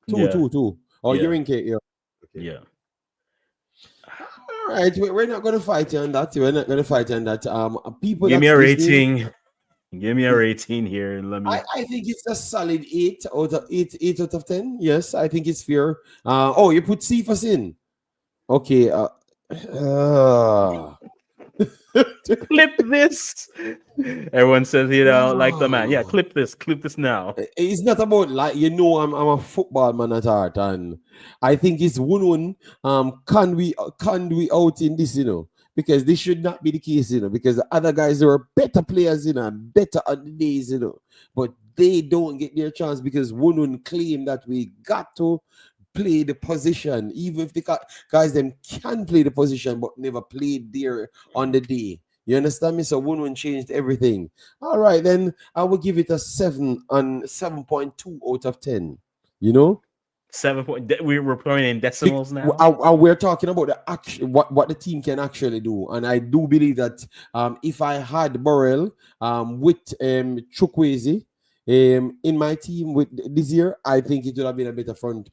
Two, Yeah, two, two. Oh, you're yeah, in K. Yeah. Okay. yeah. All right, we're not going to fight you on that. We're not going to fight you on that. People Give me that's a listening, rating. Give me a rating here. And let me. I think it's a solid 8 out of 10. Yes, I think it's fair. Oh, you put Cephas in. Okay. Uh, Clip this. Everyone says, like the man. Yeah, clip this. Clip this now. it's not about like I'm a football man at heart, and I think it's one. Can we out in this, because this should not be the case, because the other guys are better players, and better on the days, but they don't get their chance because one claim that we got to play the position, even if the guys them can play the position but never played there on the day. You understand me? So one changed everything. All right, then I will give it a 7.2 out of 10. You know, 7 point. We're putting in decimals now. we're talking about the action, what the team can actually do, and I do believe that if I had Burrell with Chukwueze in my team with this year, I think it would have been a better front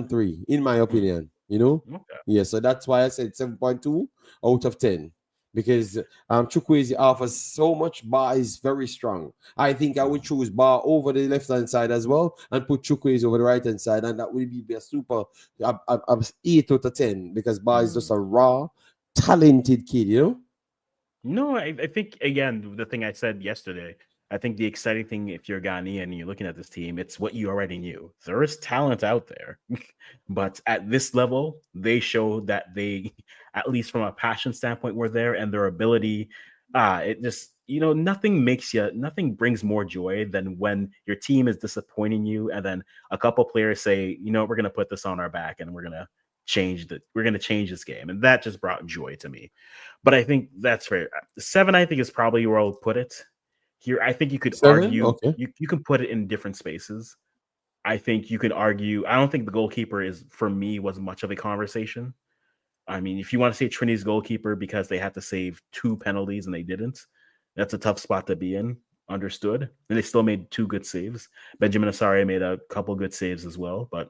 three, in my opinion. Okay. Yeah. So that's why I said 7.2 out of 10. Because Chukwueze offers so much. Bar is very strong. I think I would choose Bar over the left hand side as well, and put Chukwueze over the right hand side, and that would be a super 8 out of 10, because Bar is just a raw, talented kid. No, I think again the thing I said yesterday. I think the exciting thing, if you're Ghanaian and you're looking at this team, it's what you already knew. There is talent out there, but at this level, they show that they, at least from a passion standpoint, were there, and their ability. It just nothing brings more joy than when your team is disappointing you, and then a couple players say, we're gonna put this on our back and we're gonna change this game, and that just brought joy to me. But I think that's fair. 7, I think, is probably where I'll put it. Here, I think you could 7, argue okay. you can put it in different spaces. I think you could argue. I don't think the goalkeeper for me was much of a conversation. I mean, if you want to say Trinity's goalkeeper because they had to save 2 penalties and they didn't, that's a tough spot to be in. Understood. And they still made 2 good saves. Benjamin Asare made a couple good saves as well, but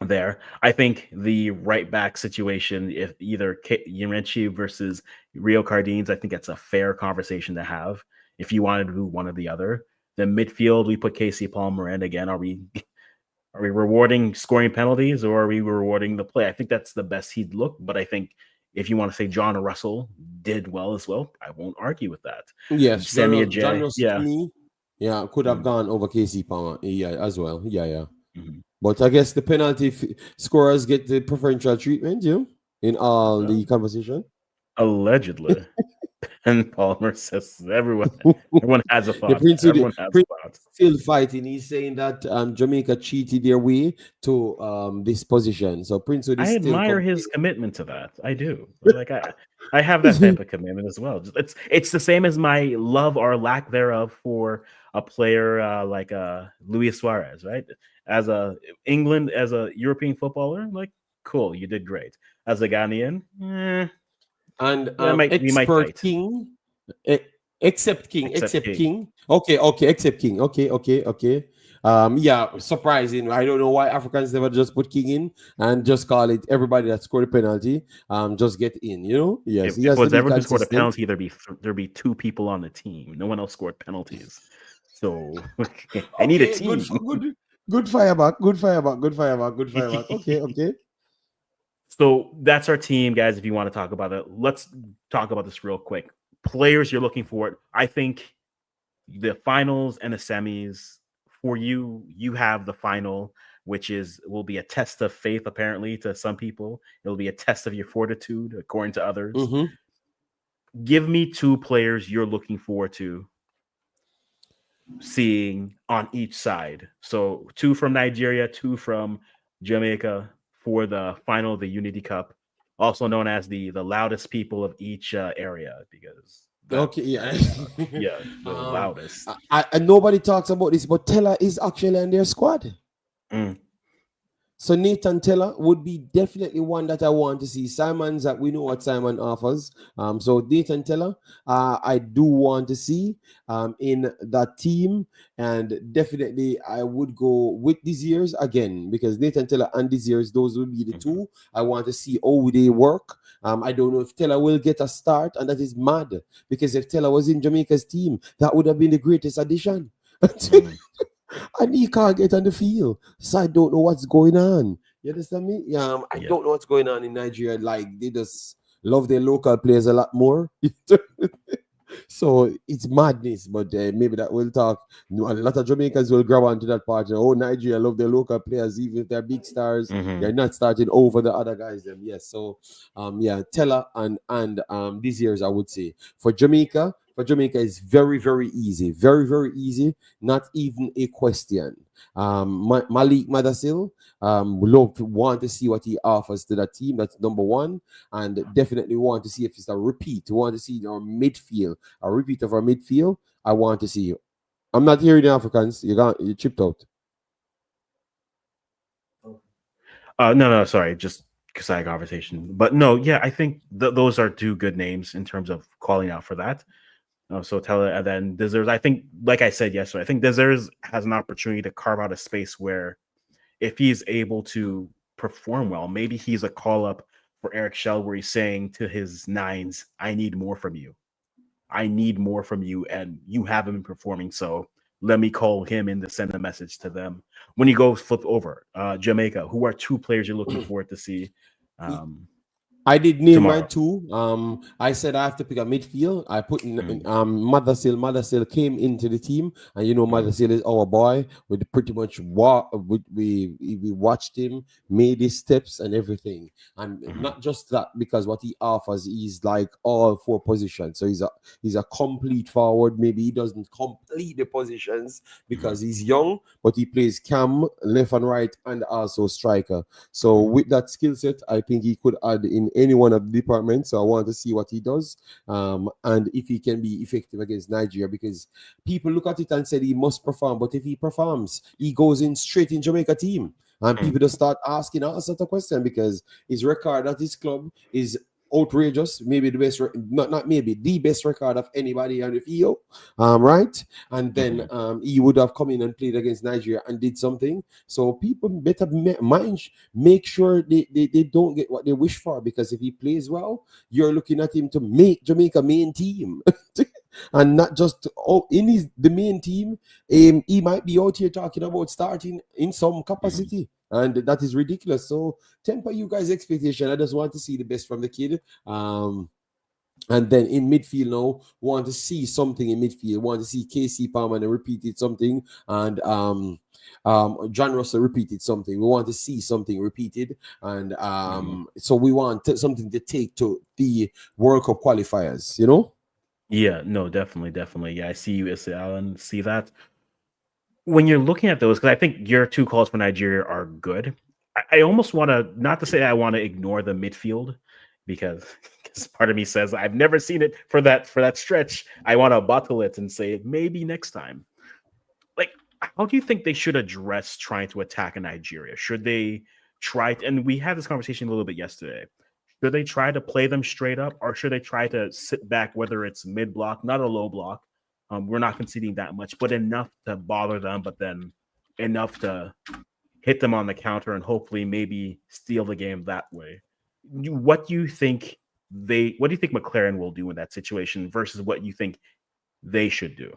there. I think the right back situation, if either Yarenchi versus Rio Cardines, I think that's a fair conversation to have. If you wanted to do one or the other, then midfield, we put Casey Palmer in again. Are we rewarding scoring penalties, or are we rewarding the play? I think that's the best he'd look. But I think if you want to say John Russell did well as well, I won't argue with that. Yes, Sammy John Ajay, Russell to yeah. me, yeah, could have Mhm. gone over KC Palmer, yeah, as well. Yeah. Mhm. But I guess the penalty scorers get the preferential treatment, in all Well, the conversation. allegedly. And Palmer says everyone has a Yeah, thought. Everyone has Prince a thought. still fighting. He's saying that Jamaica cheated their way to this position. So Prince Wood I is still admire his complaining. commitment to that. I do. Like I have that type of commitment as well. It's the same as my love or lack thereof for a player like Luis Suarez, right? As a European footballer, like cool, you did great. As a Ghanaian, And we might expert fight. King, eh, except King, Except except King. King. Okay, except King. Okay. Yeah, surprising. I don't know why Africans never just put King in and just call it everybody that scored a penalty, just get in. Yes, If, he if it has to was be ever to score a consistent. penalty, there'd be 2 people on the team. No one else scored penalties. So I need a Okay, team. good fireback, good fireback, good fireback, good fireback. Okay. So that's our team, guys. If you want to talk about it, let's talk about this real quick. Players you're looking for. I think the finals and the semis for you have the final, which will be a test of faith, apparently, to some people. It'll be a test of your fortitude, according to others. Mm-hmm. Give me 2 players you're looking forward to seeing on each side. So 2 from Nigeria, 2 from Jamaica for the final of the Unity Cup, also known as the loudest people of each area, because Okay, yeah. yeah, the um, loudest. nobody talks about this, but Teller is actually on their squad. Mm. So Nathan Teller would be definitely one that I want to see. Simon's that we know what Simon offers. So Nathan Teller, I do want to see in that team, and definitely I would go with these years again because Nathan Teller and these years, those will be the Mhm. two I want to see how they work. I don't know if Teller will get a start, and that is mad because if Teller was in Jamaica's team, that would have been the greatest addition. Mhm. And he can't get on the field. So I don't know what's going on. You understand me? Yeah, I Yeah. don't know what's going on in Nigeria. Like they just love their local players a lot more. So it's madness, but maybe that will talk. No, a lot of Jamaicans will grab onto that part. Oh, Nigeria love their local players, even if they're big stars. They're Mhm. not starting over the other guys. Them, yes. So, yeah, Teller and these years, I would say for Jamaica. For Jamaica, it's very very easy, very very easy. Not even a question. Malik Madasil, want to see what he offers to that team. That's number one, and definitely want to see if it's a repeat. Want to see our midfield a repeat of our midfield. I want to see you. I'm not hearing the Africans. You chipped out. No, no, sorry, just because I had a conversation. But no, yeah, I think those are two good names in terms of calling out for that. So Teller and then Deserves. I think, like I said yesterday, I think Deserves has an opportunity to carve out a space where if he's able to perform well, maybe he's a call up for Eric Shell where he's saying to his nines, I need more from you. I need more from you, and you haven't been performing. So let me call him in to send a message to them. When you go flip over, Jamaica, who are two players you're looking forward to see um, I did name my tomorrow? two. I said I have to pick a midfield. I put in Mm, Mothersill. Mothersill came into the team, and mm, Mothersill is our boy. We pretty much we watched him, made his steps and everything, and mm, not just that because what he offers is like all four positions. So he's a complete forward. Maybe he doesn't complete the positions mm, because he's young, but he plays cam, left and right, and also striker. So mm, with that skill set, I think he could add in any one of the departments. So I want to see what he does, and if he can be effective against Nigeria, because people look at it and said he must perform, but if he performs, he goes in straight in Jamaica team. And mm, people just start asking all sorts of questions because his record at his club is outrageous. Maybe the best, not maybe the best record of anybody on the field, right? And then mm, he would have come in and played against Nigeria and did something. So people better mind make sure they don't get what they wish for because if he plays well, you're looking at him to make Jamaica main team. And not just in the main team. He might be out here talking about starting in some mm. capacity, and that is ridiculous. So temper you guys' expectation. I just want to see the best from the kid. And then in midfield now, want to see something in midfield. Want to see KC Palmer and repeated something, and John Russell repeated something. We want to see something repeated, and Mm. so we want something to take to the World Cup qualifiers. You know. Yeah, no, definitely, definitely. Yeah, I see you, Issa Allen. See that when you're looking at those, because I think your two calls for Nigeria are good. I almost want to not to say I want to ignore the midfield because because part of me says I've never seen it for that stretch. I want to bottle it and say maybe next time. Like, how do you think they should address trying to attack in Nigeria? Should they and we had this conversation a little bit yesterday. Should they try to play them straight up, or should they try to sit back, whether it's mid block, not a low block? We're not conceding that much, but enough to bother them, but then enough to hit them on the counter and hopefully maybe steal the game that way. What do you think what do you think McLaren will do in that situation versus what you think they should do?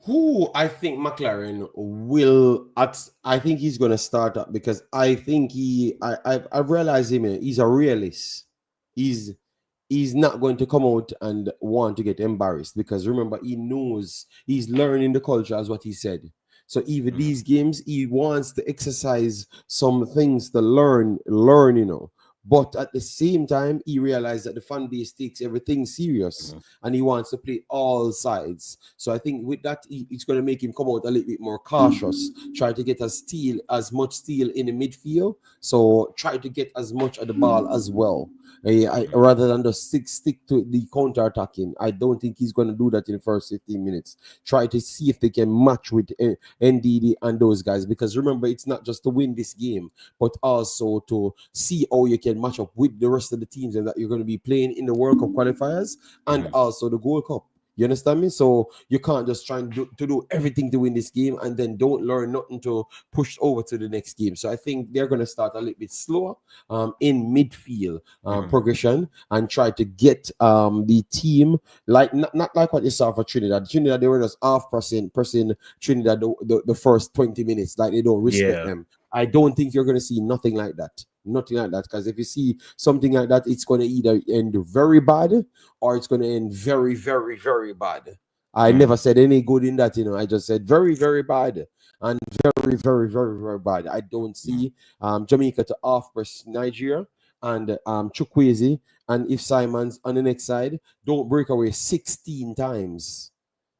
Who I think McLaren will I think he's gonna start up because I think I've realized him. He's a realist. He's he's not going to come out and want to get embarrassed because remember he knows he's learning the culture as what he said. So even Mm, these games, he wants to exercise some things to learn, you know. But at the same time, he realized that the fan base takes everything serious Mhm. and he wants to play all sides. So I think with that, it's going to make him come out a little bit more cautious, try to get as much steel in the midfield. So try to get as much of the ball as well. Mhm. Rather than just stick to the counter attacking. I don't think he's going to do that in the first 15 minutes. Try to see if they can match with NDD and those guys, because remember, it's not just to win this game, but also to see how you can match up with the rest of the teams and that you're going to be playing in the World Cup qualifiers and Mhm. also the Gold Cup. You understand me? So you can't just try and do everything to win this game and then don't learn nothing to push over to the next game. So I think they're going to start a little bit slower in midfield Mhm. progression and try to get the team like not like what you saw for Trinidad. Trinidad, they were just half pressing Trinidad the first 20 minutes, like they don't respect Yeah. them. I don't think you're going to see nothing like that. Nothing like that. Because if you see something like that, it's going to either end very bad or it's going to end very, very, very bad. I never Mhm. said any good in that, I just said very, very bad and very, very, very, very bad. I don't Mhm. see Jamaica to off press Nigeria and Chukwueze and if Simons on the next side don't break away 16 times.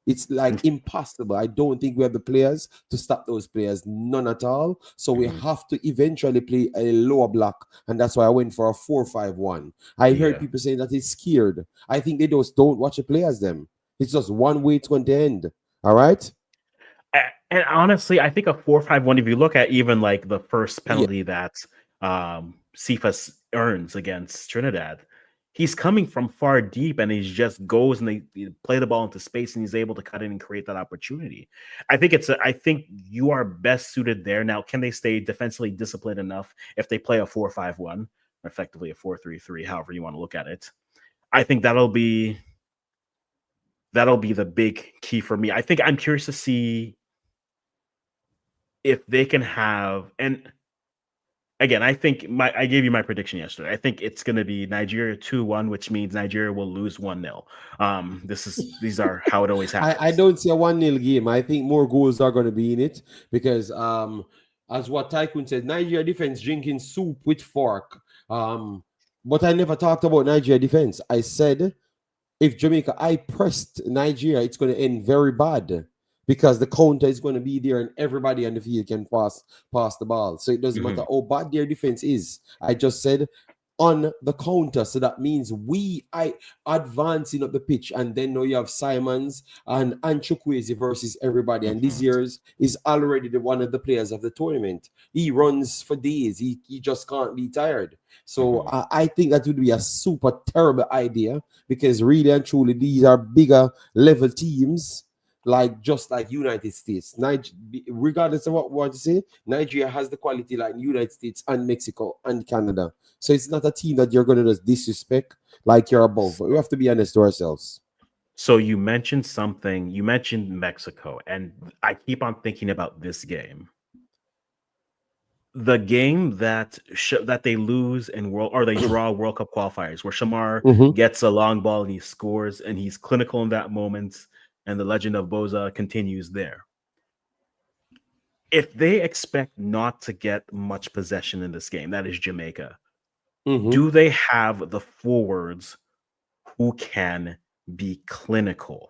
It's like impossible. I don't think we have the players to stop those players, none at all. So we Mhm. have to eventually play a lower block, and that's why I went for a 4-5-1. I heard Yeah. people saying that it's scared. I think they just don't watch the players. Them. It's just one way it's going to end. All right. And honestly, I think a 4-5-1. If you look at even like the first Yeah. penalty that Cephas earns against Trinidad, he's coming from far deep and he just goes and they play the ball into space and he's able to cut in and create that opportunity. I think you are best suited there. Now, can they stay defensively disciplined enough if they play a 4-5-1, effectively a 4-3-3, however you want to look at it? I think that'll be the big key for me. I think I'm curious to see if they can have, and again, I think I gave you my prediction yesterday. I think it's going to be Nigeria 2-1, which means Nigeria will lose 1-0. These are how it always I happens. don't see a 1-0 game. I think more goals are going to be in it because, as what Tycoon said, Nigeria defense drinking soup with fork. But I never talked about Nigeria defense. I said if Jamaica I pressed Nigeria, it's going to end very bad because the counter is going to be there and everybody on the field can pass the ball. So it doesn't matter Mhm. how bad their defense is. I just said on the counter. So that means I advancing up the pitch, and then now you have Simons and Chukwueze versus everybody. And this Mhm. year's is already the one of the players of the tournament. He runs for days. He just can't be tired. So Mhm. I think that would be a super terrible idea because really and truly these are bigger level teams like just like United States. Regardless of what you say, Nigeria has the quality like United States and Mexico and Canada. So it's not a team that you're going to just disrespect like you're above. But we have to be honest to ourselves. So you mentioned something. You mentioned Mexico, and I keep on thinking about this game. The game that they lose in world or they draw World Cup qualifiers, where Shamar Mm-hmm. gets a long ball and he scores, and he's clinical in that moment, and the legend of Boza continues there. If they expect not to get much possession in this game, that is Jamaica, Mm-hmm. do they have the forwards who can be clinical?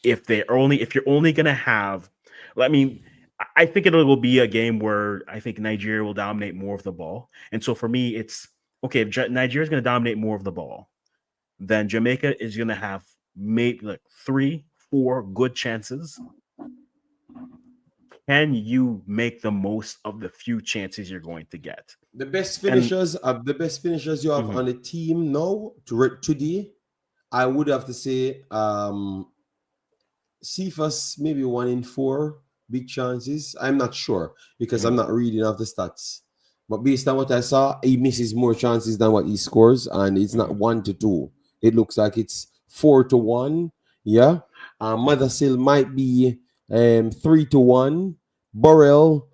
If you're only gonna have, I mean, I think it will be a game where I think Nigeria will dominate more of the ball, and so for me, it's okay if Nigeria is going to dominate more of the ball, then Jamaica is going to have maybe like 3, 4 good chances. Can you make the most of the few chances you're going to get? And The best finishers you have mhm, on the team now today, I would have to say Cephas maybe 1 in 4 big chances. I'm not sure because I'm mhm, not reading off the stats. But based on what I saw, he misses more chances than what he scores, and it's not mhm, 1-2. It looks like it's 4-1. Yeah. mhm, Mothersill might be 3-1. Burrell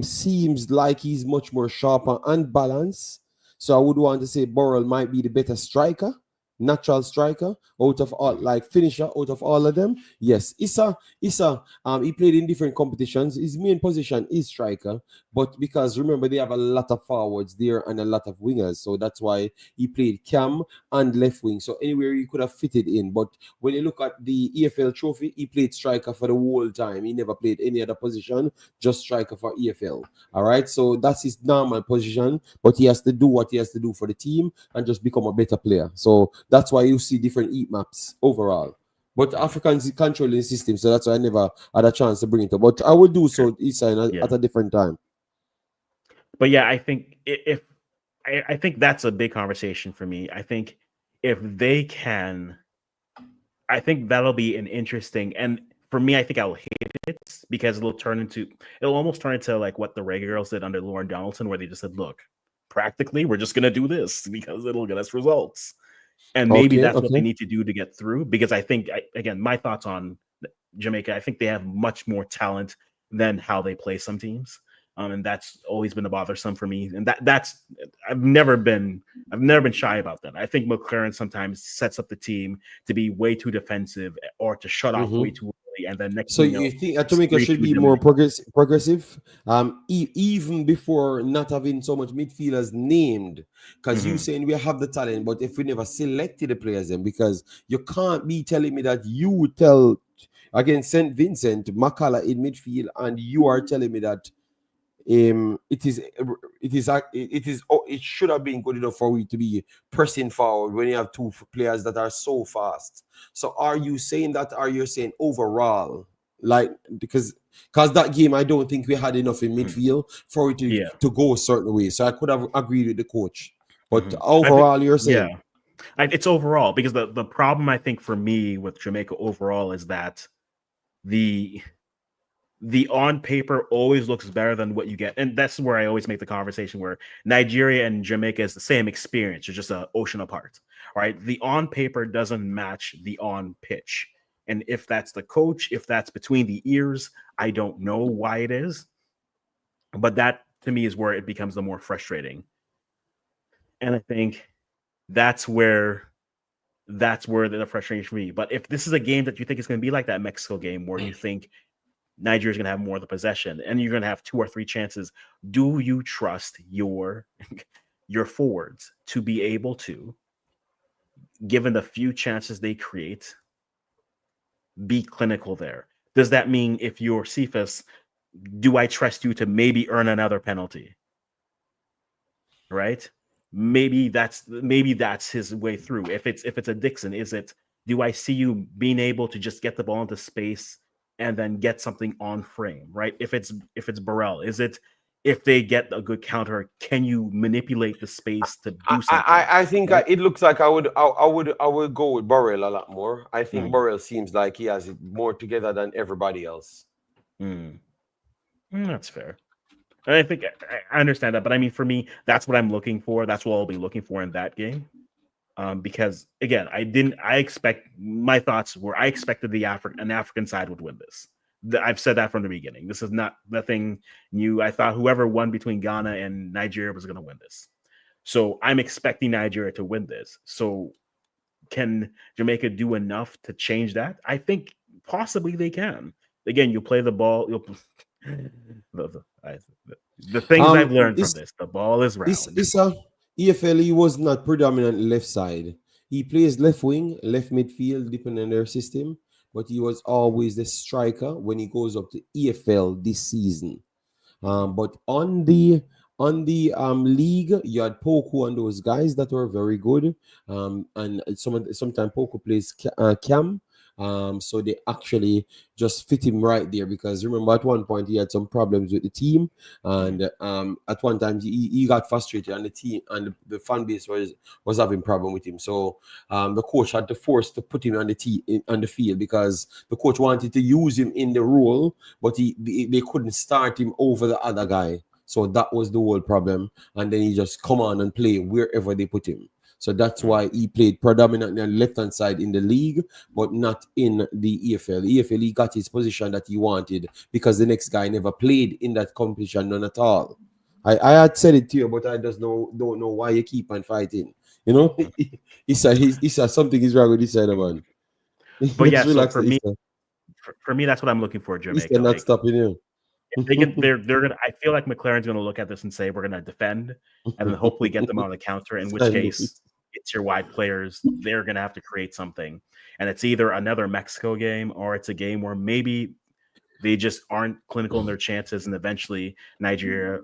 seems like he's much more sharper and balanced. So I would want to say Burrell might be the better striker. natural striker out of all, like finisher out of all of them. Yes, Issa, he played in different competitions. His main position is striker, but because remember they have a lot of forwards there and a lot of wingers, so that's why he played cam and left wing. So anywhere he could have fitted in. But when you look at the EFL trophy, he played striker for the whole time. He never played any other position, just striker for EFL. All right, so that's his normal position, but he has to do what he has to do for the team and just become a better player. So that's why you see different heat maps overall. But Africans controlling the system, so that's why I never had a chance to bring it up. But I will do so at a different time. But yeah, I think if I think that's a big conversation for me. I think if they can, I think that'll be an interesting, and for me, I think I'll hate it because it'll almost turn into like what the Reggae Girls did under Lauren Donaldson, where they just said, look, practically, we're just going to do this because it'll get us results. And maybe that's what they need to do to get through. Because I think, again, my thoughts on Jamaica, I think they have much more talent than how they play some teams. And that's always been a bothersome for me. And that's I've never been shy about that. I think McLaren sometimes sets up the team to be way too defensive or to shut off way too early, and then next. So you think Jamaica should be more progressive, even before not having so much midfielders named? Because you saying we have the talent, but if we never selected the players, then because you can't be telling me that you tell against St. Vincent, Makala in midfield, and you are telling me that it should have been good enough for you to be pressing forward when you have two players that are so fast. So are you saying that? Are you saying overall, like, because that game I don't think we had enough in midfield for it to go a certain way. So I could have agreed with the coach, but overall, you're saying it's overall, because the problem I think for me with Jamaica overall is that the on paper always looks better than what you get. And that's where I always make the conversation where Nigeria and Jamaica is the same experience. It's just an ocean apart, right? The on paper doesn't match the on pitch. And if that's the coach, if that's between the ears, I don't know why it is. But that, to me, is where it becomes the more frustrating. And I think that's where the frustration for me. But if this is a game that you think is going to be like that Mexico game where you think Nigeria's going to have more of the possession and you're going to have 2 or 3 chances, do you trust your forwards to be able to, given the few chances they create, be clinical there? Does that mean if you're Cephas, do I trust you to maybe earn another penalty? Right? Maybe that's his way through. If it's a Dixon, do I see you being able to just get the ball into space and then get something on frame, right? If it's Burrell, if they get a good counter, can you manipulate the space to do something? I think it looks like I would go with Burrell a lot more. I think Burrell seems like he has it more together than everybody else. That's fair. And I think I understand that, but I mean, for me, that's what I'm looking for. That's what I'll be looking for in that game. Because again, my thoughts were I expected an African side would win this. I've said that from the beginning. This is not nothing new. I thought whoever won between Ghana and Nigeria was going to win this. So I'm expecting Nigeria to win this. So can Jamaica do enough to change that? I think possibly they can. Again, you play the ball. The things I've learned from this, the ball is round. EFL was not predominant left side. He plays left wing, left midfield, depending on their system. But he was always the striker when he goes up to EFL this season. But on the league, you had Poku and those guys that were very good. And sometimes Poku plays Cam. So they actually just fit him right there, because remember at one point he had some problems with the team, and at one time he got frustrated, and the team and the fan base was having problem with him. So the coach had to force to put him on the field, because the coach wanted to use him in the role, but they couldn't start him over the other guy. So that was the whole problem, and then he just come on and play wherever they put him. So that's why he played predominantly on the left-hand side in the league, but not in the EFL. The EFL, he got his position that he wanted because the next guy never played in that competition, none at all. I had said it to you, but I just don't know why you keep on fighting. You know, Issa, something is wrong with this side, man. But yeah, Just so relax, for me, Issa. for me, that's what I'm looking for, Issa Jamaica. not Like stopping you. if they get they're gonna. I feel like McLaren's gonna look at this and say we're gonna defend, and then hopefully get them on the counter. In which I know it. case, it's your wide players. They're gonna have to create something, and it's either another Mexico game or it's a game where maybe they just aren't clinical in their chances, and eventually Nigeria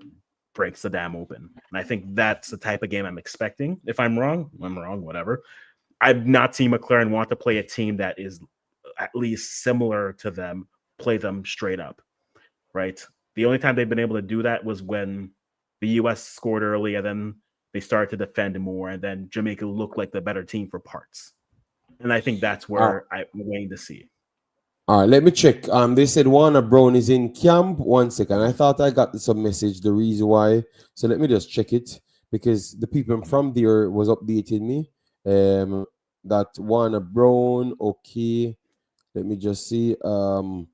breaks the dam open. And I think that's the type of game I'm expecting. If I'm wrong, I'm wrong. Whatever. I've not seen McLaren want to play a team that is at least similar to them, play them straight up, right? The only time they've been able to do that was when the US scored early and then they started to defend more, and then Jamaica looked like the better team for parts. And I think that's Uh, where I'm waiting to see. all right, let me check. They said Warner Brown is in camp. One second. I thought I got some message. The reason why. So let me just check it because the people from there was updating me. That Warner Brown. Okay. Let me just see. Warner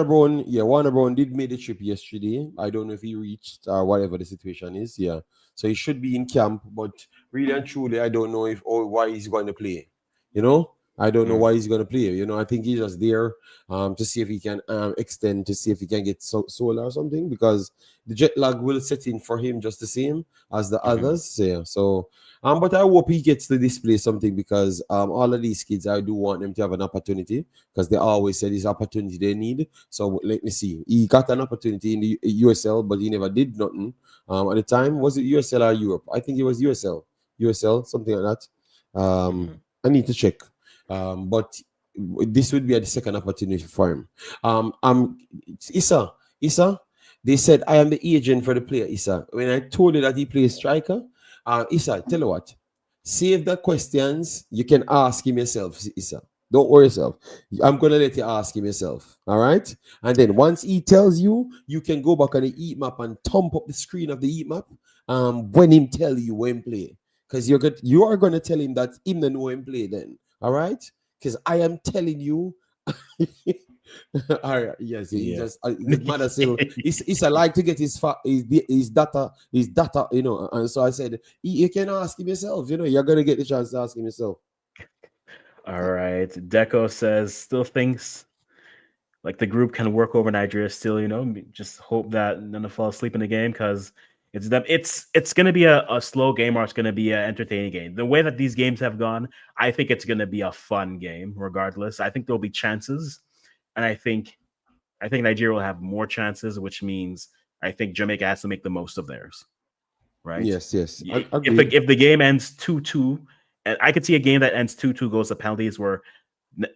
Brown, yeah, Warner Brown did make the trip yesterday. I don't know if he reached or whatever the situation is. Yeah, so he should be in camp, but really and truly, I don't know if or why he's going to play. You know, I don't know Mm. why he's going to play. You know, I think he's just there to see if he can extend, to see if he can get solar or something, because the jet lag will set in for him just the same as the Mm-hmm. others. Yeah, so but I hope he gets to display something because all of these kids, I do want them to have an opportunity because they always say this opportunity they need. So let me see. He got an opportunity in the USL, but he never did nothing. At the time, was it USL or Europe? I think it was USL. USL, something like that. Mm-hmm. I need to check. But this would be the second opportunity for him. Issa, Issa, they said I am the agent for the player, Issa. When I told you that he plays striker, Issa, tell you what, save the questions. You can ask him yourself, Issa. Don't worry yourself. I'm gonna let you ask him yourself. All right. And then once he tells you, you can go back on the heat map and thump up the screen of the heat map. When him tell you when play. Because you are gonna tell him that him the know him play then. All right. Because I am telling you. All right, yes, he Yeah. just mother still. He's a like to get his data, you know. And so I said, you can ask him yourself. You know, you're gonna get the chance to ask him yourself. All right. Deco says still thinks like the group can work over Nigeria still, just hope that none of fall asleep in the game because it's them. It's gonna be a slow game or it's gonna be an entertaining game. The way that these games have gone, I think it's gonna be a fun game regardless. I think there'll be chances, and I think Nigeria will have more chances, which means I think Jamaica has to make the most of theirs, right? Yes, yes, If agreed. if the game ends 2-2, and I could see a game that ends 2-2 goes to penalties where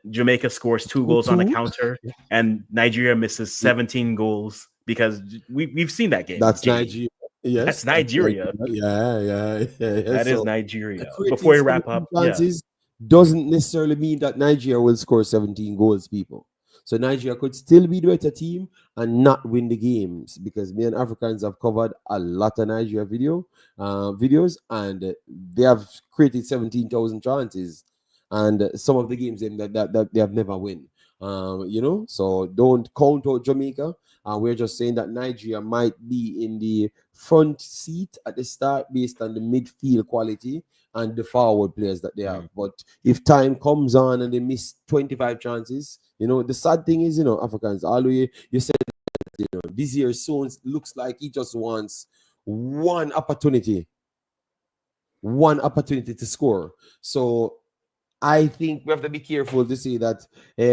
Jamaica scores 2 goals on the 2-2. counter and Nigeria misses 17 goals because we've seen that game, That's JD. Nigeria. That's Yes, that's Nigeria. Nigeria. Yeah. That is So Nigeria. creating Before we wrap 17 up, yeah. chances doesn't necessarily mean that Nigeria will score 17 goals, people. So Nigeria could still be the better team and not win the games because me and Africans have covered a lot of Nigeria videos and they have created 17,000 chances and some of the games that they have never win. So don't count out Jamaica. We're just saying that Nigeria might be in the front seat at the start based on the midfield quality and the forward players that they have. Mhm. But if time comes on and they miss 25 chances, the sad thing is, Africans, all you said, this year soon looks like he just wants one opportunity to score. So I think we have to be careful to say that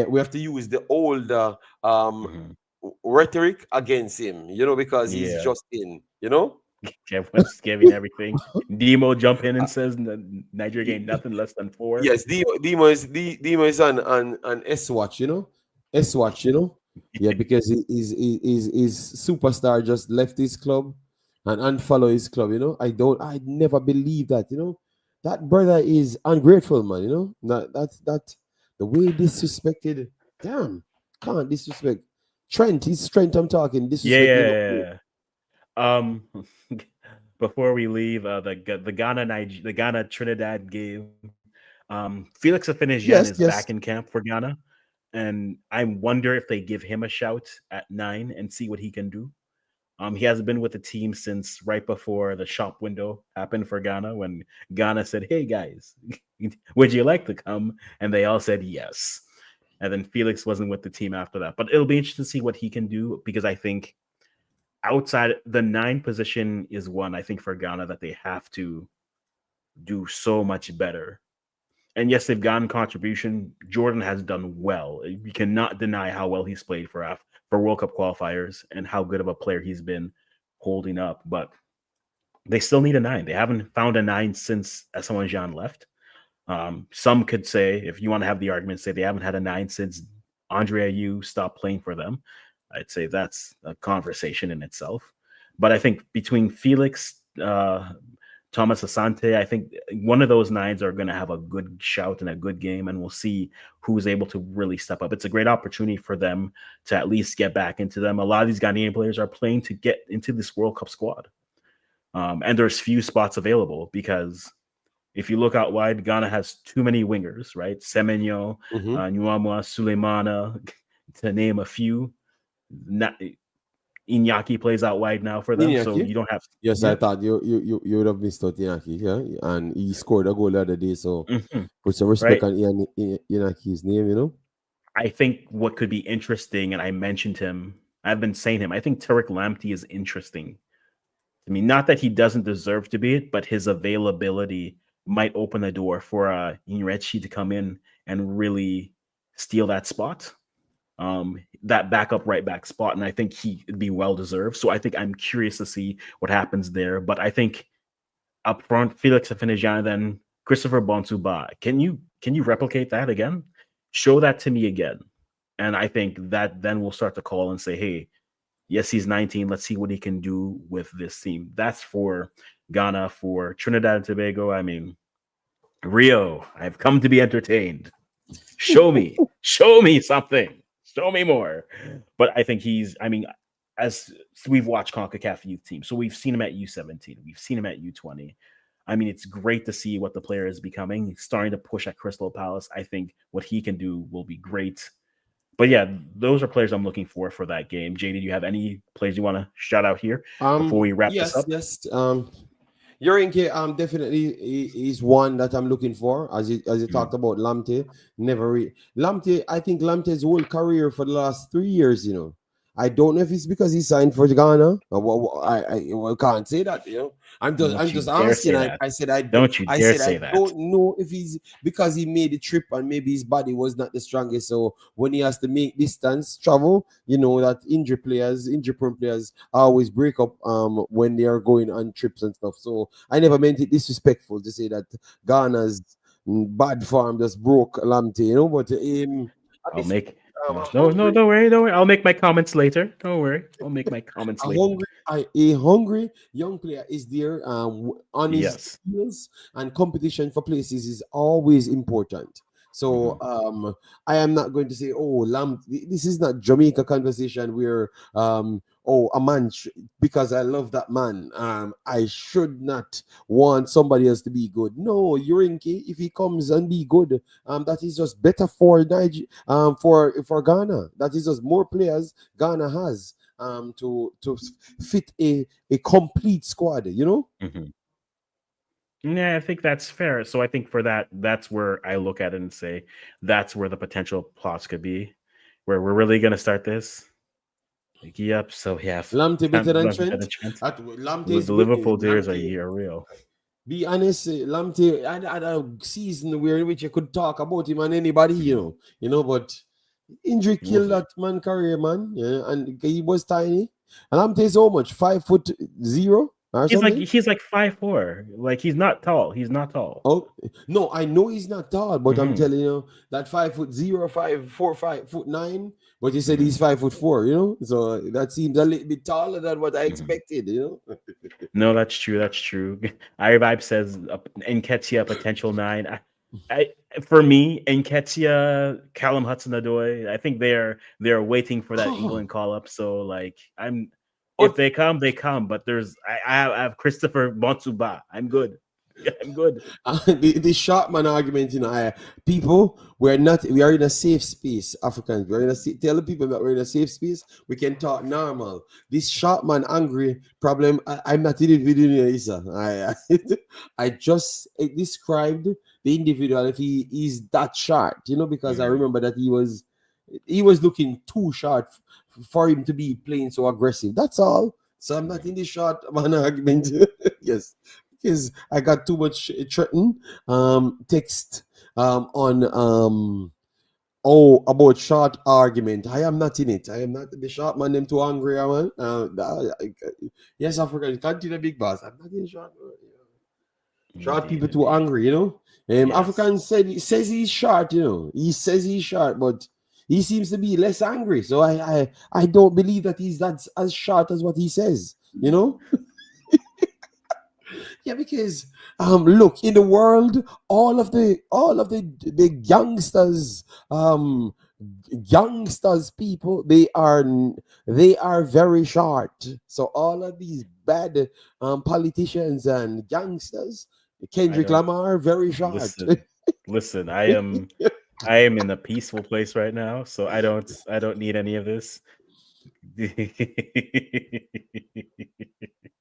we have to use the old Mhm. rhetoric against him, because he's Yeah. just in. Everyone's giving everything. Demo jump in and says Nigeria gained nothing less than four. Yes, Demo is on S watch, S watch, yeah, because his superstar just left his club and unfollow his club. I never believe that. That brother is ungrateful, man. That the way he disrespected. Damn, can't disrespect Trent. He's Trent. I'm talking Yeah, disrespect. yeah, yeah, yeah. Before we leave, the Ghana Trinidad game, Felix Afenijan is Yes, back in yes. camp for Ghana, and I wonder if they give him a shout at 9 and see what he can do. He hasn't been with the team since right before the shop window happened for Ghana, when Ghana said, "Hey guys, would you like to come?" And they all said yes. And then Felix wasn't with the team after that. But it'll be interesting to see what he can do, because I think outside the 9 position is one, I think, for Ghana that they have to do so much better. And yes, they've gotten contribution. Jordan has done well. You cannot deny how well he's played for World Cup qualifiers and how good of a player he's been holding up. But they still need a 9. They haven't found a 9 since Asamoah Gyan left. Some could say, if you want to have the argument, say they haven't had a 9 since Andre Ayew stopped playing for them. I'd say that's a conversation in itself. But I think between Felix, Thomas Asante, I think one of those 9s are going to have a good shout and a good game, and we'll see who's able to really step up. It's a great opportunity for them to at least get back into them. A lot of these Ghanaian players are playing to get into this World Cup squad. And there's few spots available, because if you look out wide, Ghana has too many wingers, right? Semenyo, Nwamwa, Suleimana, to name a few. Iñaki plays out wide now for them, Iñaki? so you don't have. Yes, I thought you would have missed out Iñaki, yeah, and he scored a goal the other day, so put some respect on Iñaki's name, you know. I think what could be interesting, and I mentioned him, I've been saying him, I think Tariq Lamptey is interesting. I mean, not that he doesn't deserve to be it, but his availability might open the door for Iñirechi to come in and really steal that spot, that backup right back spot. And I think he'd be well deserved. So I think I'm curious to see what happens there. But I think up front, Felix Afena-Gyan, then Christopher Bonsuba. Can you replicate that again? Show that to me again. And I think that then we'll start to call and say, hey, yes, he's 19. Let's see what he can do with this team. That's for Ghana. For Trinidad and Tobago, I mean, Rio, I've come to be entertained. Show me something. Show me more. But I think as we've watched CONCACAF youth team, so we've seen him at U17. We've seen him at U20. I mean, it's great to see what the player is becoming. He's starting to push at Crystal Palace. I think what he can do will be great. But yeah, those are players I'm looking for that game. JD, do you have any players you want to shout out here before we wrap this up? Yes. Yorinke, definitely is one that I'm looking for. As you talked about Lamptey, Lamptey. I think Lamptey's whole career for the last 3 years, you know. I don't know if it's because he signed for Ghana. I can't say that, you know. I'm just asking. I said I don't know if he's because he made the trip and maybe his body was not the strongest. So when he has to make distance travel, you know that injury-prone players always break up when they are going on trips and stuff. So I never meant it disrespectful to say that Ghana's bad form just broke Lamptey, you know. But I'll make. Don't worry. I'll make my comments later. Don't worry. I'll make my comments later. A hungry young player is there on his skills, and competition for places is always important. So I am not going to say, this is not Jamaica conversation where a man because I love that man, I should not want somebody else to be good. No, Yorinke, if he comes and be good, that is just better for for Ghana. That is just more players Ghana has to fit a complete squad, you know. Yeah, I think that's fair. So I think for that's where I look at it and say that's where the potential plots could be, where we're really going to start this. Yep. So yeah, Lamptey better than Trent. The Liverpool days are real. Be honest, Lamptey had a season in which you could talk about him and anybody, you know, but injury killed that man career, man. Yeah, and he was tiny. And Lamptey is how much? 5'0" or something? He's like 5'4". Like he's not tall. He's not tall. Oh no, I know he's not tall, but I'm telling you that 5'0", 5'9". But he said he's 5'4", you know, so that seems a little bit taller than what I expected, you know. No, that's true. iVibe says Nketiah potential 9. For me, Nketiah, Callum Hudson-Odoi, I think they're waiting for that England call up. So like if they come, they come. But I have Christopher Bonsuba. I'm good. I'm good. The short man argument, people, we are in a safe space. Africans, we're in a tell the people that we're in a safe space. We can talk normal. This short man angry problem, I'm not in it with you, Isa. I just described the individual if he is that short, because I remember that he was looking too short for him to be playing so aggressive. That's all. So I'm not in the short man argument. Yes, because I got too much threaten text on about short argument. I am not in it. I am not the short man. Them too angry, man. Yes, African continue big boss. I'm not in short. Short people too Indeed. angry, Yes. African says he's short, He says he's short, but he seems to be less angry. So I don't believe that he's that as short as what he says, Yeah, because look, in the world, all of the youngsters people, they are very short. So all of these bad politicians and gangsters, I Kendrick don't Lamar, very short. listen. I am in a peaceful place right now, so I don't need any of this.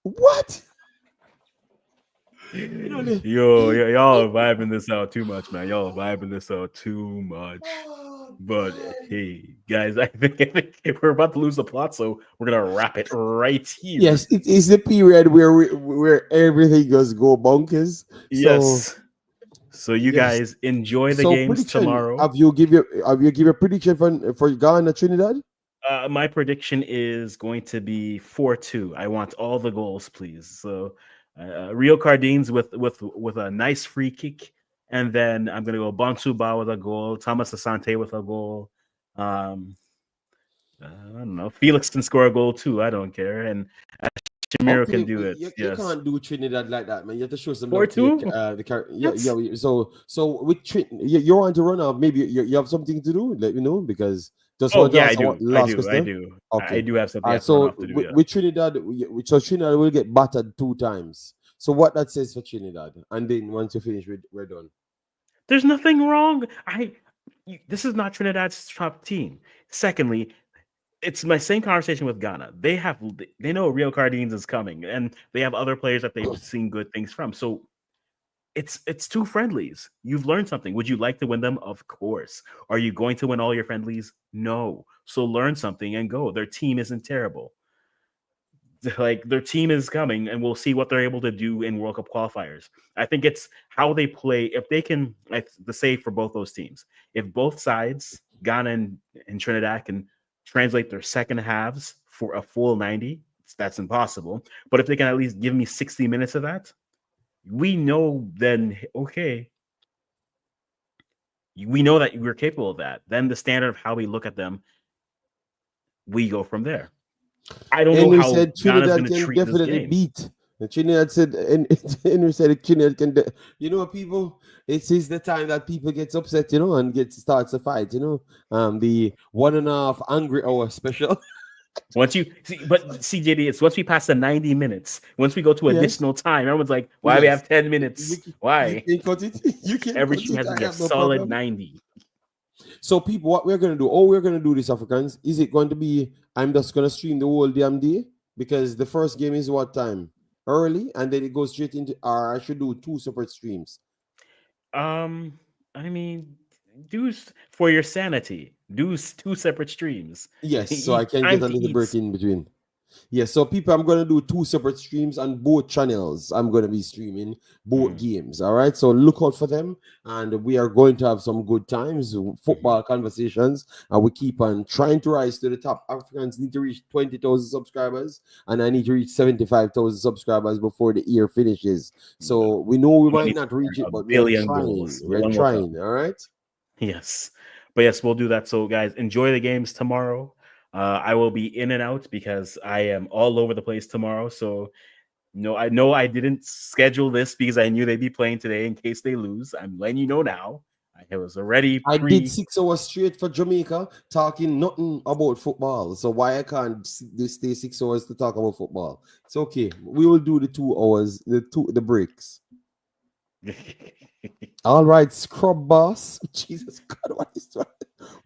What? Y'all are vibing this out too much, man. Y'all are vibing this out too much. Oh But God. hey, guys, I think we're about to lose the plot, so we're gonna wrap it right Yes, here. it is the period where everything goes go bonkers. So Yes. So you yes. guys enjoy the So games prediction. tomorrow. Have you give a prediction for Ghana Trinidad? My prediction is going to be 4-2. I want all the goals, please. So Rio Cardines with a nice free kick, and then I'm gonna go Bantu Ba with a goal, Thomas Asante with a goal. Um, I don't know. Felix can score a goal too. I don't care, and Shamiro can Okay, do it. you Yes, can't do Trinidad like that, man. You have to show some four love to your two. yeah, That's So with you want to run out? Maybe you have something to do. Let me know, because just oh want to yeah, I ask what do. I last do. I question. do. I Okay. do have something All I right. have to run So off to do. with, Yeah. with Trinidad, so Trinidad will get battered 2 times. So what that says for Trinidad, and then once you finish, we're done. There's nothing wrong. This is not Trinidad's top team. Secondly, it's my same conversation with Ghana. They know Rio Cardines is coming, and they have other players that they've seen good things from. So it's two friendlies. You've learned something. Would you like to win them? Of course. Are you going to win all your friendlies? No. So learn something and go. Their team isn't terrible. Like their team is coming, and we'll see what they're able to do in World Cup qualifiers. I think it's how they play. If they can, like the save for both those teams, if both sides, Ghana and Trinidad, can translate their second halves for a full 90, that's impossible. But if they can at least give me 60 minutes of that, we know then, okay, we know that we're capable of that. Then the standard of how we look at them, we go from there. I don't know Henry how said Ghana's Trinidad going to can treat this definitely game. beat. And Trinidad said, and Henry said Trinidad can. People. It is the time that people gets upset, and starts a fight. The 1.5 angry hour special. Once you see, but CJD, it's once we pass the 90 minutes, once we go to Yes, additional time, everyone's like, why we yes. have 10 You, minutes? you Why? can cut it. You can cut Everything it. has to I be a have no solid problem. 90. So, people, what we're gonna do? Oh, we're gonna do this, Africans. Is it going to be? I'm just gonna stream the whole damn day, because the first game is what time? Early, and then it goes straight into. Or I should do 2 separate streams. Um, I mean, for your sanity, two separate streams. Yes, so I Eat can get time a to little eat. break in between. Yeah, so people, I'm gonna do 2 separate streams on both channels. I'm gonna be streaming both Mm, games. All right, so look out for them, and we are going to have some good times, mhm. football conversations, and we keep on trying to rise to the top. Africans need to reach 20,000 subscribers, and I need to reach 75,000 subscribers before the year finishes. So we know we Someone might needs to not reach score it, a but we are billion trying. goals. We're One will come. trying. All right. Yes. But yes, we'll do that. So, guys, enjoy the games tomorrow. I will be in and out because I am all over the place tomorrow. So, no, I know I didn't schedule this because I knew they'd be playing today in case they lose. I'm letting you know now. I was already I did pre. 6 hours straight for Jamaica talking nothing about football. So why I can't stay 6 hours to talk about football? It's okay. We will do the 2 hours, the breaks. All right, scrub boss. Jesus God, what is that?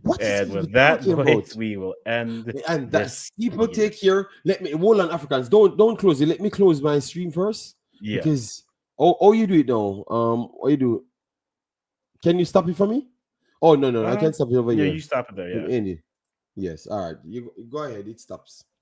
What is And he even with that, talking about? boys, we will end And that's this people video. take here. Let me hold on, Africans. Don't close it. Let me close my stream first Yes. because oh you do it now. What you do? Can you stop it for me? Oh no, I Uh, can stop it over yeah, here. you stop it there. Let Yeah. me end it. Yes. All right. You go ahead. It stops.